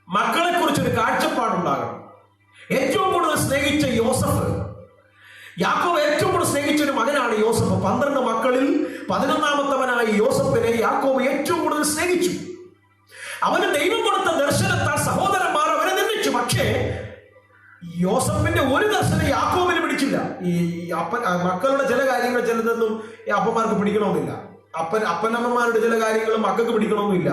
മക്കളെ കുറിച്ചൊരു കാഴ്ചപ്പാടുണ്ടാകണം. ഏറ്റവും കൂടുതൽ സ്നേഹിച്ച യോസഫ്, യാക്കോബ് ഏറ്റവും കൂടുതൽ സ്നേഹിച്ച ഒരു മകനാണ് യോസഫ്. 12 മക്കളിൽ 11-ാമത്തവനായ യോസഫിനെ യാക്കോബ് ഏറ്റവും കൂടുതൽ സ്നേഹിച്ചു. അവന് ദൈവം കൊടുത്ത ദർശനത്താൽ സഹോദരന്മാർ അവനെ നിന്ദിച്ചു. പക്ഷേ യോസഫിന്റെ ഒരു ദർശനം യാക്കോബിന് പിടിച്ചില്ല. ഈ മക്കളുടെ ചില കാര്യങ്ങൾ ചിലതൊന്നും ഈ അപ്പന്മാർക്ക് പിടിക്കണമെന്നില്ല. അപ്പനമ്മമാരുടെ ചില കാര്യങ്ങളും മക്കൾക്ക് പിടിക്കണമെന്നില്ല.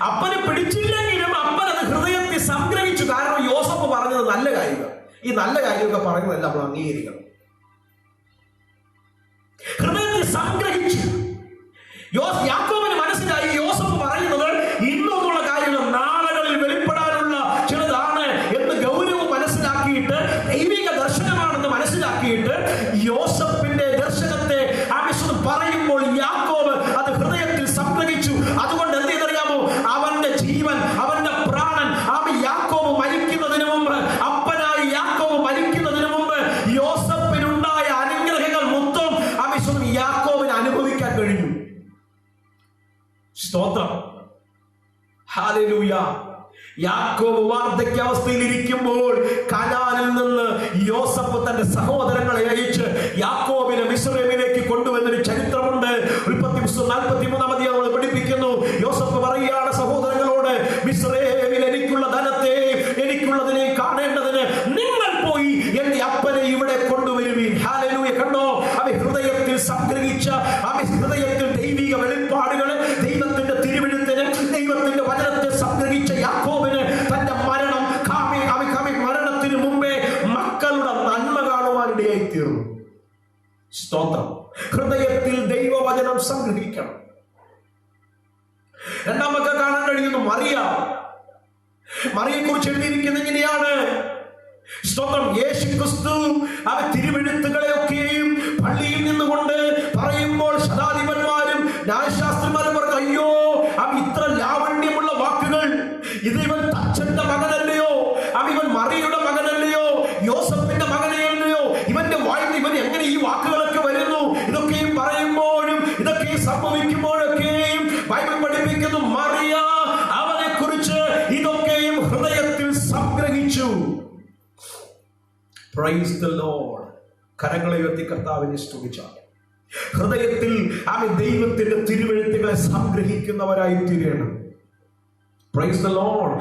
അപ്പനെ പിടിച്ചില്ലെങ്കിലും അപ്പൻ അത് ഹൃദയത്തിൽ സംഗ്രഹിച്ചു. കാരണം യോസഫ് പറഞ്ഞത് നല്ല കാര്യങ്ങൾ. ഈ നല്ല കാര്യമൊക്കെ പറയുന്നതല്ല നമ്മൾ അംഗീകരിക്കണം. ഹൃദയത്തിൽ സംഗ്രഹിച്ചു. യാക്കോബിന് മനസ്സിലായി യോസഫ് പറയുന്നത് ഇന്നൊന്നുള്ള കാര്യങ്ങൾ നാളുകളിൽ വെളിപ്പെടാനുള്ള ചിലതാണ് എന്ന് ഗൗരവം മനസ്സിലാക്കിയിട്ട്, ദൈവിക ദർശനമാണെന്ന് മനസ്സിലാക്കിയിട്ട് യോസഫിന്റെ ദർശനത്തെ ആവശ്യം പറയുമ്പോൾ യാക്കോബ് അത് ഹൃദയത്തിൽ സംഗ്രഹിച്ചു. അതുകൊണ്ട് എന്ത് ചെയ്തറിയാമോ? അവന്റെ ജീവൻ, അവന്റെ പ്രാണൻ, യാക്കോബ് മരിക്കുന്നതിന് മുമ്പ്, അപ്പനായി യാക്കോബ് മരിക്കുന്നതിന് മുമ്പ് യോസഫിനുണ്ടായ അനുഗ്രഹങ്ങൾ മൊത്തം ആവശ്യം യാക്കോബിന് അനുഭവിക്കാൻ കഴിഞ്ഞു. സ്തോത്രം, ഹല്ലേലൂയ. യാക്കോബ് വാർദ്ധക്യാവസ്ഥയിൽ ഇരിക്കുമ്പോൾ കനാനിൽ നിന്ന് യോസഫ് തന്റെ സഹോദരങ്ങളെ അയച്ച് യാക്കോബിനെ മിസ്രൈമിലേക്ക് കൊണ്ടുവന്നൊരു ചരിത്രമുണ്ട്. ഉൽപ്പത്തി പുസ്തകം 43-ാം അധ്യായം പഠിപ്പിക്കുന്നു. യോസഫ് പറയുകയാണ് സഹോദരങ്ങളോട്, മിസ്രൈമിൽ എനിക്കുള്ള ധനത്തെ, എനിക്കുള്ളതിനെ കാണേണ്ടതിന് നിങ്ങൾ പോയി എന്റെ അപ്പനെ ഇവിടെ കൊണ്ടുവരുവീൻ. ഹല്ലേലൂയ. കണ്ടോ, അവ ഹൃദയത്തിൽ സംഗ്രഹിച്ച, അവ ഹൃദയത്തിൽ ദൈവിക വെളിപ്പാടുകളെ, ദൈവത്തിന്റെ തിരുവെഴുത്തിന്, ദൈവത്തിന്റെ വചനത്തെ സംഗ്രഹിച്ച യാക്കോബിന് തന്റെ മരണത്തിന് മുമ്പേ മക്കളുടെ നന്മ കാണുവാനിടയായി തീർന്നു. സ്തോത്രം. ഹൃദയത്തിൽ ദൈവവചനം സംഗ്രഹിക്കണം. രണ്ടാമത്തെ കാണാൻ കഴിയുന്നു മറിയയെ കുറിച്ച് എഴുതിയിരിക്കുന്നത് ഇങ്ങനെയാണ്. സ്തോത്രം. യേശു ക്രിസ്തു അവ തിരുവെഴുത്തുകളെയൊക്കെയും പള്ളിയിൽ നിന്നുകൊണ്ട് പറയുമ്പോൾ ശതാധിപന്മാരും ന്യായശാസ്ത്രിമാരും പറഞ്ഞു, അയ്യോ ഇത്ര ലാവണ്യമുള്ള വാക്കുകൾ, ഇത് ഇവൻ അച്ഛന്റെ മകനല്ലയോ? ഇവൻ മറിയുടെ മകനല്ലയോ? യോസഫിന്റെ മകനെയല്ലയോ? ഇവന്റെ വായിൽ ഇവൻ എങ്ങനെ ഈ വാക്കുകളൊക്കെ വരുന്നു? ഇതൊക്കെയും പറയുമ്പോഴും ഇതൊക്കെയും സംഭവിക്കുമ്പോഴൊക്കെയും ബൈബിൾ പഠിപ്പിക്കുന്നു, മറിയ അവനെ കുറിച്ച് ഇതൊക്കെയും ഹൃദയത്തിൽ സംഗ്രഹിച്ചു. Price the Lord. കരങ്ങളെ ഉയർത്തി കർത്താവിനെ സ്തുതിച്ചാൽ ഹൃദയത്തിൽ ദൈവത്തിന്റെ തിരുവെഴുത്തുകളെ സംഗ്രഹിക്കുന്നവരായി തീരണം. Price the Lord.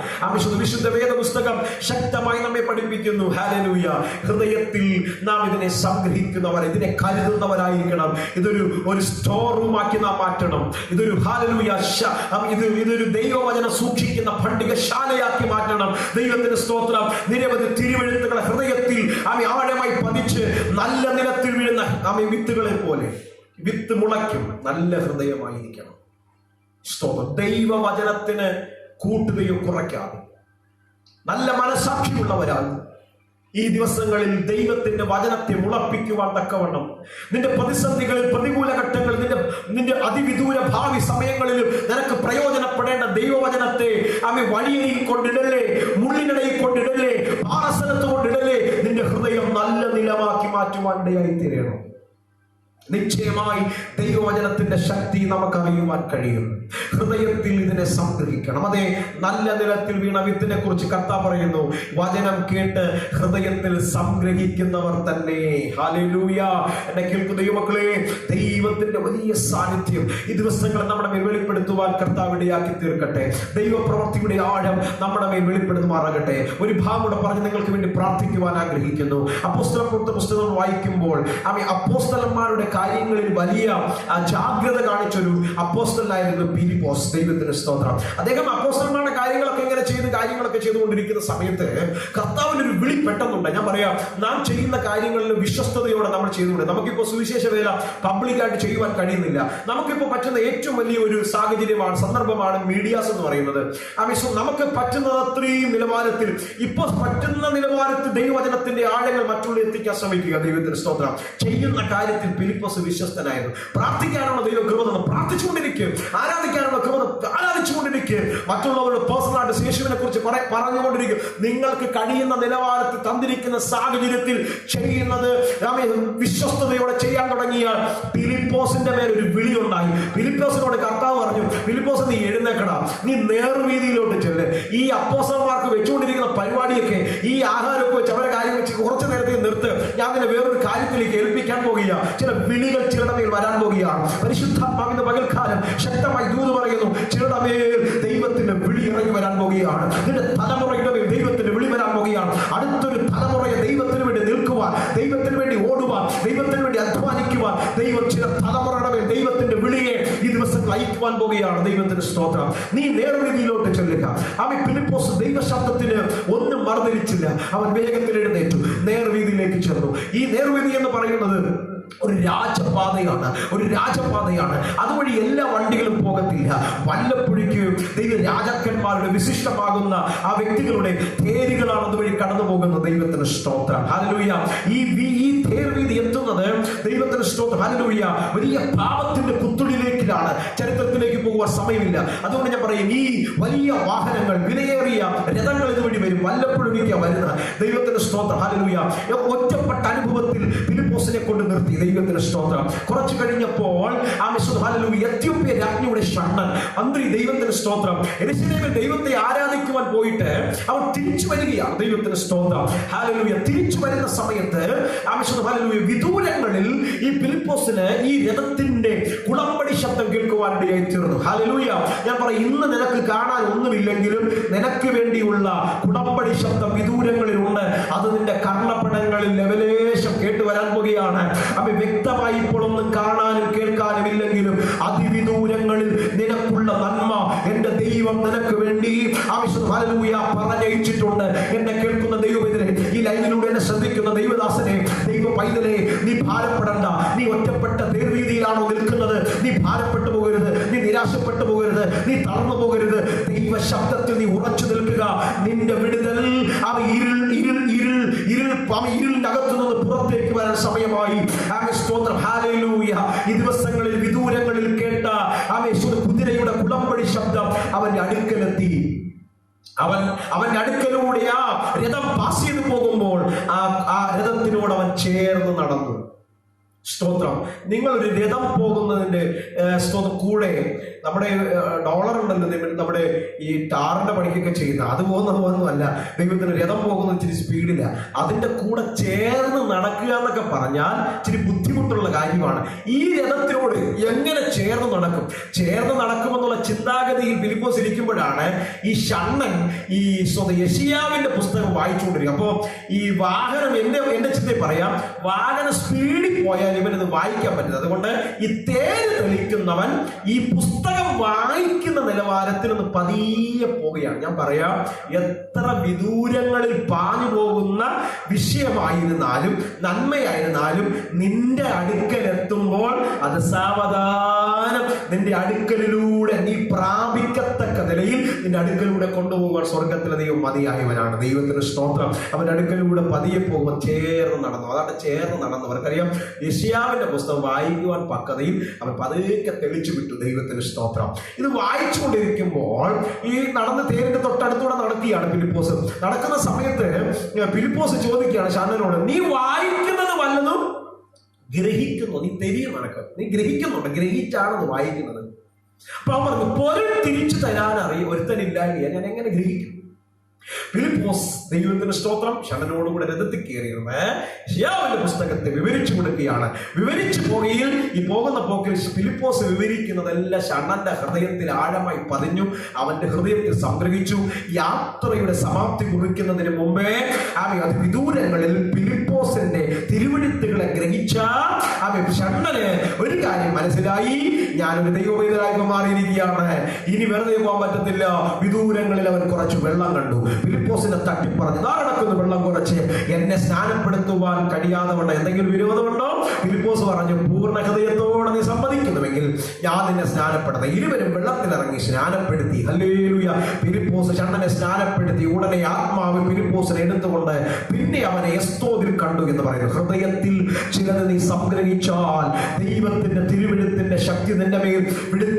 വിശുദ്ധ വേദപുസ്തകം ശക്തമായി നമ്മെ പഠിപ്പിക്കുന്നു. ഹല്ലേലൂയ. ഹൃദയത്തിൽ നാം ഇതിനെ സംഗ്രഹിക്കുന്നവർ, ഇതിനെ കരുതുന്നവരായിരിക്കണം. ഇതൊരു സ്റ്റോർ റൂം ആക്കി നാം മാറ്റണം. ഇതൊരു ഹല്ലേലൂയ ഇതൊരു ദൈവവചനം സൂക്ഷിക്കുന്ന പണ്ഡികശാലയാക്കി മാറ്റണം. ദൈവത്തിന്റെ സ്തോത്രം. നിരവധി തിരുവെഴുത്തുകളെ ഹൃദയത്തിൽ ആഴമായി പതിച്ച് നല്ല നിലത്തിൽ വീഴുന്ന വിത്തുകളെ പോലെ വിത്ത് മുളയ്ക്കും. നല്ല ഹൃദയമായിരിക്കണം. സ്തോത്രം. ദൈവവചനത്തിന് കൂട്ടുകയോ കുറയ്ക്കാതെ നല്ല മനസാക്ഷിയുള്ളവരാണ് ഈ ദിവസങ്ങളിൽ ദൈവത്തിന്റെ വചനത്തെ മുളപ്പിക്കുവാൻ തക്കവണ്ണം നിന്റെ പ്രതിസന്ധികളിൽ, പ്രതികൂല ഘട്ടങ്ങളിൽ, നിന്റെ അതിവിദൂര ഭാവി സമയങ്ങളിലും നിനക്ക് പ്രയോജനപ്പെടേണ്ട ദൈവവചനത്തെ വഴിയരിയിൽ കൊണ്ടിടല്ലേ, മുള്ളിനിടയിൽ കൊണ്ടിടല്ലേ, പാറസ്ഥലത്ത് കൊണ്ടിടല്ലേ. നിന്റെ ഹൃദയം നല്ല നിലമാക്കി മാറ്റുവാൻ ഇടയായി തീരണം. നിശ്ചയമായി ദൈവവചനത്തിന്റെ ശക്തി നമുക്ക് അറിയുവാൻ കഴിയും. ഹൃദയത്തിൽ ഇതിനെ സംഗ്രഹിക്കണം. അതെ, നല്ല നിലത്തിൽ വീണ വിത്തിനെ കുറിച്ച് കർത്താവ് പറയുന്നു, വചനം കേട്ട് ഹൃദയത്തിൽ സംഗ്രഹിക്കുന്നവർ തന്നെ. ഹല്ലേലൂയ. എന്നെ കേൾക്കുന്ന ദൈവമക്കളെ, ദൈവത്തിന്റെ വലിയ സാന്നിധ്യം ഈ ദിവസങ്ങളിൽ നമ്മുടെ മേൽ വെളിപ്പെടുത്തുവാൻ കർത്താവ് ഇടയാക്കി തീർക്കട്ടെ. ദൈവപ്രവൃത്തിയുടെ ആഴം നമ്മുടെ മേൽ വെളിപ്പെടുത്തുമാറാകട്ടെ. ഒരു ഭാഗം കൂടെ പറഞ്ഞ് നിങ്ങൾക്ക് വേണ്ടി പ്രാർത്ഥിക്കുവാൻ ആഗ്രഹിക്കുന്നു. അപ്പോസ്തലപ്രവൃത്തി പുസ്തകം വായിക്കുമ്പോൾ അപ്പോസ്തലന്മാരുടെ കാര്യങ്ങളിൽ വലിയ ജാഗ്രത കാണിച്ചൊരു അപ്പോസ്തലനായിരുന്നു ഫിലിപ്പോസ്. ദൈവത്തിന്റെ സ്തോത്രം. അദ്ദേഹം അപ്പോസ്തലന്മാരുടെ കാര്യങ്ങളൊക്കെ ഇങ്ങനെ കാര്യങ്ങളൊക്കെ ചെയ്തുകൊണ്ടിരിക്കുന്ന സമയത്ത് കർത്താവിന്റെ ഒരു വിളി പെട്ടെന്നുണ്ട്. ഞാൻ പറയാം, നാം ചെയ്യുന്ന കാര്യങ്ങളിൽ വിശ്വസ്തയോടെ നമ്മൾ ചെയ്തുകൊണ്ട്, നമുക്കിപ്പോ സുവിശേഷ വേല പബ്ലിക്കായിട്ട് ചെയ്യുവാൻ കഴിയുന്നില്ല. നമുക്കിപ്പോ പറ്റുന്ന ഏറ്റവും വലിയ ഒരു സാഹചര്യമാണ്, സന്ദർഭമാണ് മീഡിയാസ് എന്ന് പറയുന്നത്. നമുക്ക് പറ്റുന്ന അത്രയും നിലവാരത്തിൽ, ഇപ്പൊ പറ്റുന്ന നിലവാരത്തിൽ ദൈവവചനത്തിന്റെ ആഴങ്ങൾ മറ്റുള്ള എത്തിക്കാൻ ശ്രമിക്കുക. ദൈവത്തിന്റെ സ്തോത്രം. ചെയ്യുന്ന കാര്യത്തിൽ ഫിലിപ്പോസ് വിശ്വസ്തനായിരുന്നു. പ്രാർത്ഥിക്കാനുള്ള ദൈവം കൃപ തന്നു, പ്രാർത്ഥിച്ചുകൊണ്ടിരിക്കും. ആരാധിക്കാനുള്ള കൃപ ആരാധിച്ചുകൊണ്ടിരിക്കും. മറ്റുള്ളവരുടെ പേഴ്സണലായിട്ട് യേശുവിനെ കുറിച്ച് പറഞ്ഞുകൊണ്ടിരിക്കും. നിങ്ങൾക്ക് കഴിയുന്ന നിലവാരത്തിൽ തന്നിരിക്കുന്ന സാഹചര്യത്തിൽ ചെയ്യുന്നത് വിശ്വസ്തയോടെ ചെയ്യാൻ തുടങ്ങിയ ഫിലിപ്പോസിന്റെ മേൽ ഒരു വിളി ഉണ്ടായി. ഫിലിപ്പോസിനോട് കർത്താവ് പറഞ്ഞു, ഫിലിപ്പോസ് നീ എഴുന്നേക്കടാ, നീ നേർവീതിയിലോട്ട് ചെല്ല്. ഈ അപ്പോസ്തലന്മാർക്ക് വെച്ചുകൊണ്ടിരിക്കുന്ന പരിപാടിയൊക്കെ, ഈ ആഹാരമൊക്കെ വെച്ച് അവരെ കാര്യം വെച്ച് കുറച്ചു നേരത്തേക്ക് നിർത്ത്. ഞാൻ നിന്നെ വേറൊരു കാര്യത്തിലേക്ക് ഏൽപ്പിക്കാൻ പോകുക. ചില വിളികൾ ചിലരുടെ മേൽ വരാൻ പോകുകയാണ്. പരിശുദ്ധാത്മാവിന്റെ പകൽക്കാലം ശക്തമായി ദൂത് പറയുന്നു, ചിലരുടെ മേൽ ദൈവത്തിന്റെ വിളി ഇറങ്ങി വരാൻ പോകുകയാണ്. നിന്റെ തലമുറയുടെ മേൽ ദൈവത്തിന്റെ വിളി വരാൻ പോകുകയാണ്. അടുത്തൊരു തലമുറയെ ദൈവത്തിന് വേണ്ടി നിൽക്കുവാൻ, ദൈവത്തിന് വേണ്ടി ഓടുവാൻ, ദൈവത്തിന് വേണ്ടി അധ്വാനിക്കുവാൻ ദൈവം ചില തലമുറയുടെ മേൽ ദൈവത്തിന്റെ വിളിയെ ഈ ദിവസങ്ങൾ അയക്കുവാൻ പോകുകയാണ്. ദൈവത്തിന് സ്തോത്രം. നീ നേർവീതിയിലോട്ട് ചെല്ലുക. അവൻ ഫിലിപ്പോസ് ദൈവശബ്ദത്തിന് ഒന്നും മറുതിരിച്ചില്ല. അവൻ വേഗത്തിൽ എഴുന്നേറ്റു, നേർവീതിയിലേക്ക് ചെന്നു. ഈ നേർവീതി എന്ന് പറയുന്നത് ഒരു രാജപാതയാണ്. അതുവഴി എല്ലാ വണ്ടികളും പോകത്തില്ല. വല്ലപ്പോഴേക്ക് ദൈവ രാജാക്കന്മാരുടെ വിശിഷ്ടമാകുന്ന ആ വ്യക്തികളുടെ തേരുകളാണ് അതുവഴി കടന്നു പോകുന്നത്. ദൈവത്തിന് സ്തോത്രം. ഹല്ലേലൂയ. ഈ തേർവീതി എത്തുന്നത് ദൈവത്തിന് സ്തോത്രം. ഹല്ലേലൂയ. വലിയ പാപത്തിന്റെ കുത്തുടിയിലേക്കാണ്. ചരിത്രത്തിലേക്ക് പോകുവാൻ സമയമില്ല. അതുകൊണ്ട് ഞാൻ പറയും, ഈ വലിയ വാഹനങ്ങൾ, വിലയേറിയ രഥങ്ങൾ ഇതുവഴി വരും. വല്ലപ്പോഴേക്കാ വരുന്നത്. ദൈവത്തിന് സ്തോത്രം. ഹല്ലേലൂയ. ഒറ്റപ്പെട്ട അനുഭവത്തിൽ ഫിലിപ്പോസിനെ കൊണ്ട് നിർത്തി. ദൈവത്തിന് സ്തോത്രം. കുറച്ചു കഴിഞ്ഞപ്പോൾ എത്യോപ്യ രാജ്ഞിയുടെ ഷണ്ണൻ മന്ത്രി, ദൈവത്തിന് സ്തോത്രം, യെരൂശലേമിൽ ദൈവത്തെ ആരാധിക്കുവാൻ പോയിട്ട് അവൻ തിരിച്ചു വരികയാണ്. ദൈവത്തിന് സ്തോത്രം. ഹല്ലേലൂയ. തിരിച്ചു വരുന്ന സമയത്ത് വിദൂരങ്ങളിൽ ഈ ഫിലിപ്പോസിന് ഈ രഥത്തിന്റെ കുളമ്പടി ശബ്ദം കേൾക്കുവാൻ ഇടയായി തീർന്നു. ഹല്ലേലൂയ. ഞാൻ പറയും, ഇന്ന് നിനക്ക് കാണാൻ ഒന്നുമില്ലെങ്കിലും നിനക്ക് വേണ്ടിയുള്ള കുളമ്പടി ശബ്ദം വിദൂരങ്ങളിൽ ഉണ്ട്. അത് നിന്റെ കർണപ്പടങ്ങളിൽ ലെവലേശം കേട്ടു വരാൻ പോകുകയാണ്. അവ വ്യക്തമായി ഇപ്പോഴൊന്നും കാണാനും കേൾക്കാനും ഇല്ലെങ്കിലും അതിവിദൂരങ്ങളിൽ നിനക്കുള്ള നന്മ എന്റെ ദൈവം നിനക്ക് വേണ്ടി പറഞ്ഞയച്ചിട്ടുണ്ട്. എന്നെ കേൾക്കുന്ന ദൈവത്തിനെ, ഈ ലൈനിലൂടെ എന്നെ ശ്രദ്ധിക്കുന്ന ദൈവദാസനെ, ദൈവ പൈതലെ, നീ ഭാരപ്പെടണ്ട. നീ ഒറ്റപ്പെട്ട നേർവീതിയിലാണോ നിൽക്കുന്നത്? നീ ഭാരപ്പെട്ടു പോകരുത്, നീ നിരാശപ്പെട്ടു പോകരുത്, നീ തളർന്നു പോകരുത്. ദൈവ ശബ്ദത്തിൽ നീ ഉറച്ചു നിൽക്കുക. നിന്റെ വിടുതൽ ഇരുളിന്റെ അകത്തു നിന്ന് പുറത്തേക്ക് വരാൻ സമയമായി. സ്തോത്രം. ഹല്ലേലൂയ. ഈ ദിവസങ്ങളിൽ വിദൂരങ്ങളിൽ കേട്ട കുതിരയുടെ കുളമ്പടി ശബ്ദം അവന്റെ അടുക്കലെത്തി. അവന്റെ അടുക്കലൂടെ ആ രഥം പാസ് ചെയ്തു പോകുമ്പോൾ ആ രഥത്തിനോട് അവൻ ചേർന്ന് നടന്നു. സ്തോത്രം. നിങ്ങളൊരു രഥം പോകുന്നതിന്റെ സ്തോത്രം കൂടെ നമ്മുടെ ഡോളർ ഉണ്ടല്ലോ, നമ്മുടെ ഈ ടാറിന്റെ പണിക്കൊക്കെ ചെയ്യുന്ന അത് പോകുന്നതൊന്നുമല്ല. ദൈവത്തിന് രഥം പോകുന്ന ഇച്ചിരി സ്പീഡില്ല. അതിന്റെ കൂടെ ചേർന്ന് നടക്കുക എന്നൊക്കെ പറഞ്ഞാൽ ഇച്ചിരി ബുദ്ധിമുട്ടുള്ള കാര്യമാണ്. ഈ രഥത്തിനോട് എങ്ങനെ ചേർന്ന് നടക്കും? ചേർന്ന് നടക്കുമെന്നുള്ള ചിന്താഗതിയിൽ ഫിലിപ്പോസ് ഇരിക്കുമ്പോഴാണ് ഈ ഷണ്ണൻ ഈ യെശയ്യാവിന്റെ പുസ്തകം വായിച്ചുകൊണ്ടിരിക്കുക. അപ്പോ ഈ വാഹനം എന്റെ ചിന്തയിൽ പറയാം, വാഹനം സ്പീഡിൽ പോയാൽ ഇവനത് വായിക്കാൻ പറ്റില്ല. അതുകൊണ്ട് ഈ തേര് തെളിക്കുന്നവൻ ഈ പുസ്തകം വായിക്കുന്ന നിലവാരത്തിൽ ഒന്ന് പതിയെ പോവുകയാണ്. ഞാൻ പറയാം, എത്ര വിദൂരങ്ങളിൽ പാഞ്ഞു പോകുന്ന വിഷയമായിരുന്നാലും നന്മയായിരുന്നാലും നിന്റെ അടുക്കൽ എത്തുമ്പോൾ അത് സാവധാനം നിന്റെ അടുക്കലിലൂടെ നീ പ്രാപിക്കത്തക്ക നിലയിൽ നിന്റെ അടുക്കലൂടെ കൊണ്ടുപോകാൻ സ്വർഗത്തിലെ ദൈവം മതിയായവനാണ്. ദൈവത്തിന് സ്തോത്രം. അവന്റെ അടുക്കലൂടെ പതിയെ പോകുമ്പോൾ ചേർന്ന് നടന്നു. അതാണ് ചേർന്ന് നടന്നവർക്കറിയാം. യെശയ്യാവിന്റെ പുസ്തകം വായിക്കുവാൻ പക്വതയിൽ അവൻ പതുക്കെ തെളിച്ചു വിട്ടു. ദൈവത്തിന് സ്തോത്രം. ഇത് വായിച്ചുകൊണ്ടിരിക്കുമ്പോൾ ഈ നടന്ന് തേരിന്റെ തൊട്ടടുത്തൂടെ നടക്കുകയാണ് ഫിലിപ്പോസ്. നടക്കുന്ന സമയത്ത് ഫിലിപ്പോസ് ചോദിക്കുകയാണ് ഷണ്ണനോട്, നീ വായിക്കുന്നത് വല്ലതും ഗ്രഹിക്കുന്നു? നീ തെരിയ നടക്കും, നീ ഗ്രഹിക്കുന്നുണ്ട്, ഗ്രഹിച്ചാണെന്ന് വായിക്കുന്നത്. അപ്പൊ അവൻ പറഞ്ഞു, പൊരുൾ തിരിച്ചു തരാൻ ഒരുത്തനില്ലായ ഞാൻ എങ്ങനെ ഗ്രഹിക്കും? ഫിലിപ്പോസ്, ദൈവത്തിന്റെ സ്തോത്രം, ഷണ്ണനോടുകൂടെ രഥത്തിൽ കയറിയിരുന്ന് യെശയ്യാവിന്റെ പുസ്തകത്തെ വിവരിച്ചു കൊടുക്കുകയാണ്. വിവരിച്ചു പോകുകയിൽ ഈ പോകുന്ന പോക്കിൽ ഫിലിപ്പോസ് വിവരിക്കുന്നതെല്ലാം ഷണ്ണന്റെ ഹൃദയത്തിൽ ആഴമായി പതിഞ്ഞു, അവന്റെ ഹൃദയത്തിൽ സംഗ്രഹിച്ചു. യാത്രയുടെ സമാപ്തി കുറിക്കുന്നതിന് മുമ്പേ വിദൂരങ്ങളിൽ ഫിലിപ്പോസിന്റെ തിരുവെഴുത്തുകളെ ഗ്രഹിച്ച ഷണ്ണന് ഒരു കാര്യം മനസ്സിലായി, ഞാനൊരു ദൈവവേദനായി മാറിയിരിക്കുകയാണ്, ഇനി വെറുതെ പോകാൻ പറ്റത്തില്ല. വിദൂരങ്ങളിൽ അവൻ കുറച്ച് വെള്ളം കണ്ടു. ഫിലിപ്പോസിനെ തട്ടിപ്പറഞ്ഞു, നടക്കുന്നു വെള്ളം കുറച്ച്, എന്നെ സ്നാനപ്പെടുത്തുവാൻ കഴിയാതെ കൊണ്ട് എന്തെങ്കിലും വിരോധമുണ്ടോ? ഫിലിപ്പോസ് പറഞ്ഞു, പൂർണ്ണ ഹൃദയത്തോടെ നീ സമ്മതിക്കുന്നുവെങ്കിൽ ഞാൻ നിന്നെ സ്നാനപ്പെടുത്ത. ഇരുവരും വെള്ളത്തിലിറങ്ങി സ്നാനപ്പെടുത്തി. ഹല്ലേലൂയ. ഫിലിപ്പോസ് ഷണ്ണനെ സ്നാനപ്പെടുത്തി. ഉടനെ ആത്മാവ് ഫിലിപ്പോസിനെ എടുത്തുകൊണ്ട് പിന്നെ അവനെ എസ്തോദിൽ കണ്ടു എന്ന് പറയുന്നു. ഹൃദയത്തിൽ ചിലത് നീ സംഗ്രഹിച്ചാൽ ദൈവത്തിന്റെ തിരുവെഴുത്തിന്റെ ശക്തി നിന്റെ മേൽ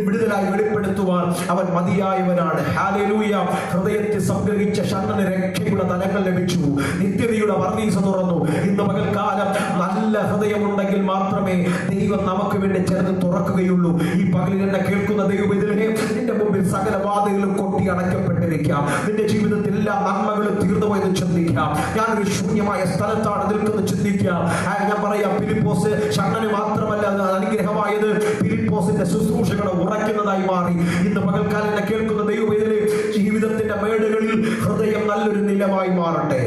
വിടുതലായി വെളിപ്പെടുത്തുവാൻ അവൻ മതിയായവനാണ്. ഹല്ലേലൂയ. ഹൃദയത്തിൽ സംഗ്രഹിച്ച ഷണ്ണന് രക്ഷയുടെ തലങ്ങൾ ലഭിച്ചു. നിത്യതയുടെ വർദ്ധീസ തുറന്നു. ഇന്ന് പകൽക്കാലം നല്ല ഹൃദയമുണ്ടെങ്കിൽ മാത്രമേ ദൈവം നമുക്ക് വേണ്ടി ചേർന്ന് തുറക്കുകയുള്ളൂ. ഈ പകലിൽ എന്നെ കേൾക്കുന്ന ദൈവവിധനെ, നിന്റെ മുമ്പിൽ സകല വാതിലുകളും കൊട്ടി അടയ്ക്കപ്പെട്ടിരിക്കാം. നിന്റെ ജീവിതത്തിൽ എല്ലാ നന്മകളും തീർന്നുപോയെന്ന് ചിന്തിക്കാം. ഞാനൊരു ശൂന്യമായ സ്ഥലത്താണ് നിൽക്കുന്നത് ചിന്തിക്കാം. ഞാൻ പറയാം, ഫിലിപ്പോസ് ഷണ്ണന് മാത്രമല്ല അനുഗ്രഹമായത്, ഫിലിപ്പോസിന്റെ ശുശ്രൂഷകളെ ഉറയ്ക്കുന്നതായി മാറി. ഇന്ന് പകൽക്കാലം എന്നെ കേൾക്കുന്ന ദൈവവിധനെ, ജീവിതത്തിന്റെ മേടുകളിൽ ഹൃദയം നല്ലൊരു നിലമായി മാറട്ടെ.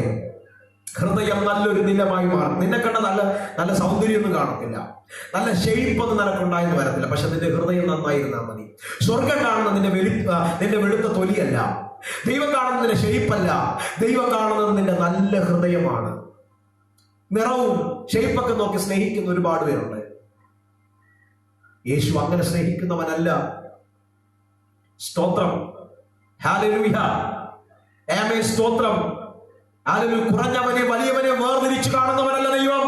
ഹൃദയം നല്ലൊരു നിലമായി മാറും. നിന്നെ കണ്ട നല്ല നല്ല സൗന്ദര്യമൊന്നും കാണത്തില്ല, നല്ല ഷെയ്പ്പൊന്നും നിനക്കുണ്ടായെന്ന് വരത്തില്ല. പക്ഷെ നിന്റെ ഹൃദയം നന്നായിരുന്നാൽ മതി. സ്വർഗം കാണുന്ന നിന്റെ വെളുത്ത തൊലിയല്ല, ദൈവം കാണുന്നത് നിന്റെ ഷെയ്പ്പല്ല, ദൈവം കാണുന്നത് നിന്റെ നല്ല ഹൃദയമാണ്. നിറവും ഷെയ്പ്പൊക്കെ നോക്കി സ്നേഹിക്കുന്ന ഒരുപാട് പേരുണ്ട്. യേശു അങ്ങനെ സ്നേഹിക്കുന്നവനല്ല. സ്തോത്രം, ഹല്ലേലൂയ, ആമേൻ, സ്തോത്രം, ഹല്ലേലൂയ. കുറഞ്ഞവനെ വലിയവനെ വേർതിരിച്ചു കാണുന്നവനല്ല ദൈവം.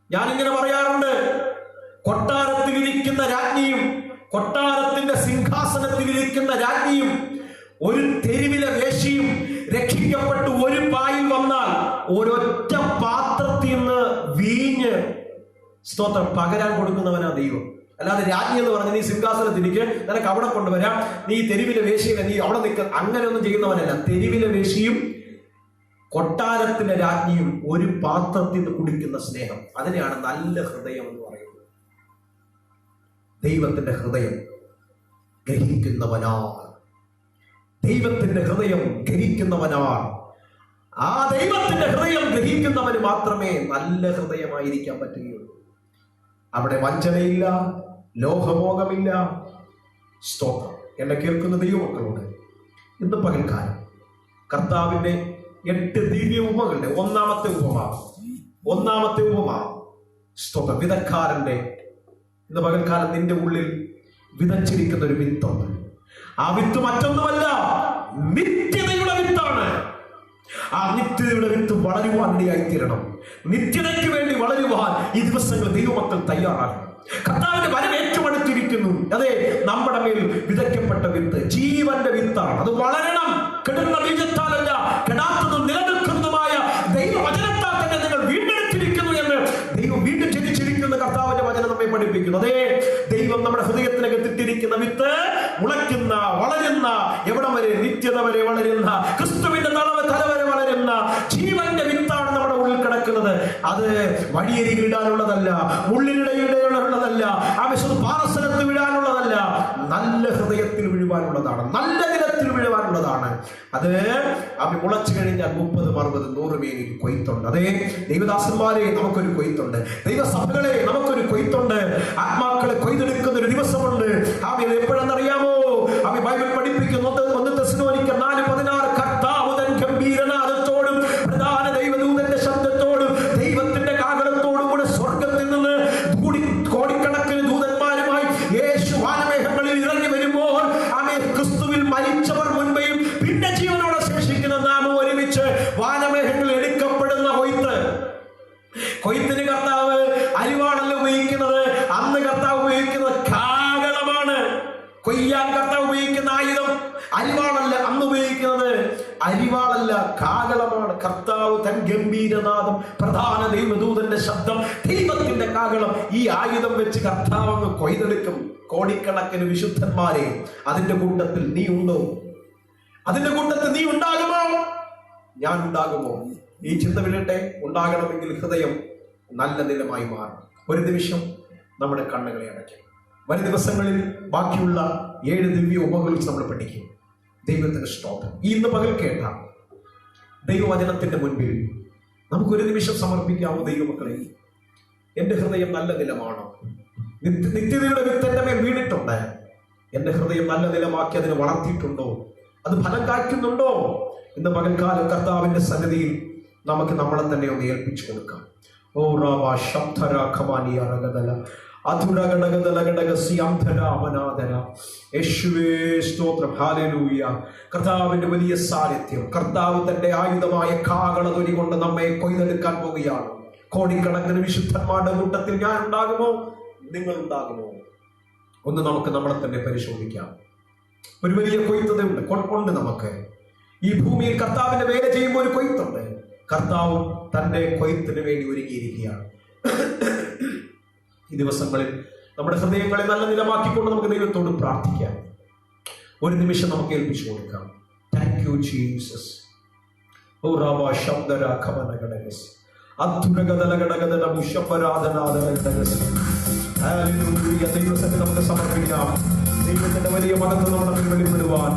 ഞാനിങ്ങനെ പറയാറുണ്ട്, കൊട്ടാരത്തിലിരിക്കുന്ന രാജ്ഞിയും കൊട്ടാരത്തിന്റെ സിംഹാസനത്തിലിരിക്കുന്ന രാജ്ഞിയും ഒരു തെരുവിലെ വേശ്യയും രക്ഷിക്കപ്പെട്ട് ഒരു പായിൽ വന്നാൽ ഒരൊറ്റ പാത്രത്തിൽ നിന്ന് വീഞ്ഞ്, സ്തോത്രം, പകരാൻ കൊടുക്കുന്നവനാ ദൈവം. അല്ലാതെ രാജ്ഞി എന്ന് പറഞ്ഞ് നീ സിംഹാസനത്തിലേക്ക് നിനക്ക് അവിടെ കൊണ്ടുവരാം, നീ തെരുവിലെ വേശ്യയില്ല, നീ അവിടെ നിൽക്ക, അങ്ങനെയൊന്നും ചെയ്യുന്നവനല്ല. തെരുവിലെ വേശ്യയും കൊട്ടാരത്തിലെ രാജ്ഞിയും ഒരു പാത്രത്തിൽ നിന്ന് കുടിക്കുന്ന സ്നേഹം, അതിനെയാണ് നല്ല ഹൃദയം എന്ന് പറയുന്നത്. ദൈവത്തിന്റെ ഹൃദയം ഗ്രഹിക്കുന്നവനാണ്, ദൈവത്തിന്റെ ഹൃദയം ഗ്രഹിക്കുന്നവനാണ്. ആ ദൈവത്തിന്റെ ഹൃദയം ഗ്രഹിക്കുന്നവന് മാത്രമേ നല്ല ഹൃദയമായിരിക്കാൻ പറ്റുകയുള്ളൂ. അവിടെ വഞ്ചനയില്ല, ലോഹമോഹമില്ല. സ്തോത്രം. എന്നെ കേൾക്കുന്ന ദൈവമക്കളോട് ഇന്ന് പകൽക്കാലം കർത്താവിന്റെ 8 ദിവ്യ ഉപമകളുടെ ഒന്നാമത്തെ ഉപമ സ്തോത്രം, വിതക്കാരന്റെ. ഇന്ന് പകൽക്കാലം നിന്റെ ഉള്ളിൽ വിതച്ചിരിക്കുന്ന ഒരു വിത്തുണ്ട്. ആ വിത്ത് മറ്റൊന്നുമല്ല, നിത്യതയുടെ വിത്താണ്. ആ നിത്യതയുടെ വിത്ത് വളരുവാൻ ഇടയായിത്തീരണം. നിത്യതയ്ക്ക് വേണ്ടി വളരുവാൻ ഈ ദിവസങ്ങൾ ദൈവമക്കൾ തയ്യാറാകണം. കർത്താവിന്റെ വരവ് ഏറ്റവും അടുത്തിരിക്കുന്നു. അതെ, നമ്മുടെ മേൽ വിതയ്ക്കപ്പെട്ട വിത്ത് ജീവന്റെ വിത്താണ്. അത് വളരണം. കെടുന്ന ബീജത്താലല്ല, കെടാത്തതും നിലനിൽക്കുന്നതുമായ ദൈവവചനത്താൽ തന്നെ നിങ്ങൾ വീണ്ടെടുത്തിരിക്കുന്നു എന്ന് ദൈവം വീണ്ടും ജനിച്ചിരിക്കുന്ന കർത്താവിന്റെ വചനം നമ്മെ പഠിപ്പിക്കുന്നു. അതേ, ദൈവം നമ്മുടെ ഹൃദയത്തിനകത്തിട്ടിരിക്കുന്ന വിത്ത് മുളയ്ക്കുന്ന, വളരുന്ന, എവിടം വരെ? നിത്യത വരെ വളരുന്ന, ക്രിസ്തുവിന്റെ തല വരെ വളരുന്ന ജീവന്റെ വിത്താണ് നമ്മുടെ ഉള്ളിൽ കിടക്കുന്നത്. അത് വഴിയരികിൽ ഇടാനുള്ളതല്ല, മുള്ളിനിടയിലുള്ളതല്ല, ആവശ്യം പാറസ്ഥലത്ത് വിടാനുള്ളതല്ല, നല്ല ഹൃദയത്തിൽ വീഴുവാനുള്ളതാണ്, നല്ല നിലത്തിൽ വീഴുവാനുള്ളതാണ്. അത് അവ മുളച്ചു കഴിഞ്ഞാൽ 30, 60, 100 മേനിൽ കൊയ്ത്തുണ്ട്. അതേ ദൈവദാസന്മാരെ, നമുക്കൊരു കൊയ്ത്തുണ്ട്. ദൈവസഭകളെ, നമുക്കൊരു കൊയ്ത്തുണ്ട്. ആത്മാക്കളെ കൊയ്തെടുക്കുന്ന ഒരു ദിവസമുണ്ട്. അവൻ എപ്പോഴെന്നറിയാമോ? അവൻ ബൈബിൾ പഠിപ്പിക്കുന്നു. 1 തെസ്സലോനിക്കർ 4:16, കർത്താവ് തൻ ഗംഭീരനാദത്തോടും പ്രധാന ദൈവദൂതന്റെ ശബ്ദത്തോടും ദൈവത്തിന്റെ കാഹളത്തോടും കൂടെ സ്വർഗത്തിൽ നിന്ന് കോടിക്കണക്കിന് ദൂതന്മാരുമായി യേശു വാനമേഘങ്ങളിൽ ഇറങ്ങി വരുമ്പോൾ ക്രിസ്തുവിൽ മരിച്ചവർ മുൻപേയും പിന്നെ ജീവനോടെ ശേഷിക്കുന്ന നാം ഒരുമിച്ച് വാനമേഘങ്ങളിൽ എടുക്കപ്പെടുന്ന കൊയ്ത്തിന് കർത്താവ് അരിവാണല്ല ഉപയോഗിക്കുന്നത്. അന്ന് കർത്താവ് ഉപയോഗിക്കുന്നത് കാഹളമാണ്. കൊയ്യാൻ കർത്താവ് ഉപയോഗിക്കുന്ന ആയുധം അരിവാളല്ല, അന്ന് ഉപയോഗിക്കുന്നത് അരിവാളല്ല, കാഹളമാണ്. കർത്താവ് തൻ ഗംഭീരനാദം, പ്രധാന ദൈവദൂതന്റെ ശബ്ദം, ദൈവത്തിന്റെ കാഹളം, ഈ ആയുധം വെച്ച് കർത്താവ് അങ്ങ് കൊയ്തെടുക്കും കോടിക്കണക്കിന് വിശുദ്ധന്മാരെ. അതിന്റെ കൂട്ടത്തിൽ നീ ഉണ്ടോ? അതിന്റെ കൂട്ടത്തിൽ നീ ഉണ്ടാകുമോ? ഞാൻ ഉണ്ടാകുമോ? ഈ ചിന്ത വിടട്ടെ. ഉണ്ടാകണമെങ്കിൽ ഹൃദയം നല്ല നിലമായി മാറും. ഒരു നിമിഷം നമ്മുടെ കണ്ണുകളെ അടയ്ക്കും. വരും ദിവസങ്ങളിൽ ബാക്കിയുള്ള 7 ദിവ്യ ഉപമകൾ നമ്മൾ പഠിക്കും. ദൈവത്തിന് സ്തോത്രം. ഇന്ന് പകൽ കേട്ട ദൈവവചനത്തിന്റെ മുൻപിൽ നമുക്കൊരു നിമിഷം സമർപ്പിക്കാമോ? ദൈവമക്കളെ, എന്റെ ഹൃദയം നല്ല നിലമാണോ? നിത്യതയുടെ വിത്ത് എന്റെ മേൽ വീണിട്ടുണ്ട്. എന്റെ ഹൃദയം നല്ല നിലമാക്കി അതിനെ വളർത്തിയിട്ടുണ്ടോ? അത് ഫലം കായ്ക്കുന്നുണ്ടോ? ഇന്ന് പകൽക്കാലം കർത്താവിന്റെ സന്നിധിയിൽ നമുക്ക് നമ്മളെ തന്നെ ഒന്ന് ഏൽപ്പിച്ചു കൊടുക്കാം. ഓ റാവ ശബ്ദര ഖമാനിയ രഗദല യേശുവേ സ്തോത്രം, ഹല്ലേലൂയ. കർത്താവിന്റെ വലിയ സാന്നിധ്യം, കർത്താവ് തന്റെ ആയുധമായ കാഹളധ്വനി കൊണ്ട് നമ്മെ കൊയ്തെടുക്കാൻ പോവുകയാണ്. കോടിക്കണക്കിന് വിശുദ്ധന്മാരുടെ കൂട്ടത്തിൽ ഞാൻ ഉണ്ടാകുമോ? നിങ്ങൾ ഉണ്ടാകുമോ? ഒന്ന് നമുക്ക് നമ്മളെ തന്നെ പരിശോധിക്കാം. ഒരു വലിയ കൊയ്ത്തുണ്ട് നമുക്ക്. ഈ ഭൂമിയിൽ കർത്താവിന്റെ വേല ചെയ്യുമ്പോൾ ഒരു കൊയ്ത്തുണ്ട്. കർത്താവ് തന്റെ കൊയ്ത്തിന് വേണ്ടി ഒരുങ്ങിയിരിക്കുകയാണ്. ഈ ദിവസങ്ങളിൽ നമ്മുടെ ഹൃദയങ്ങളെ നല്ല നിലമാക്കിക്കൊണ്ട് നമുക്ക് ദൈവത്തോട് പ്രാർത്ഥിക്കാം. ഒരു നിമിഷം നമുക്ക് ഏൽപ്പിച്ചു കൊടുക്കാം. Thank you Jesus. ദൈവത്തെ നമുക്ക് സമർപ്പിക്കാം. ദൈവത്തിന്റെ വലിയ മഹത്വം നമ്മുടെ മേൽ വെളിപ്പെടുവാൻ,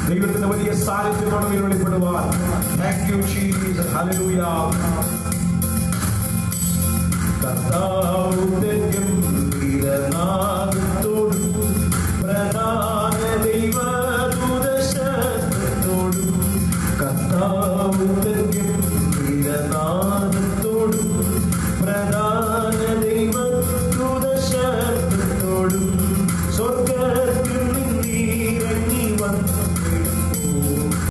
ദൈവത്തിന്റെ വലിയ സാന്നിധ്യം നമ്മുടെ മേൽ വെളിപ്പെടുവാൻ. Thank you Jesus. Hallelujah. കർത്താവ്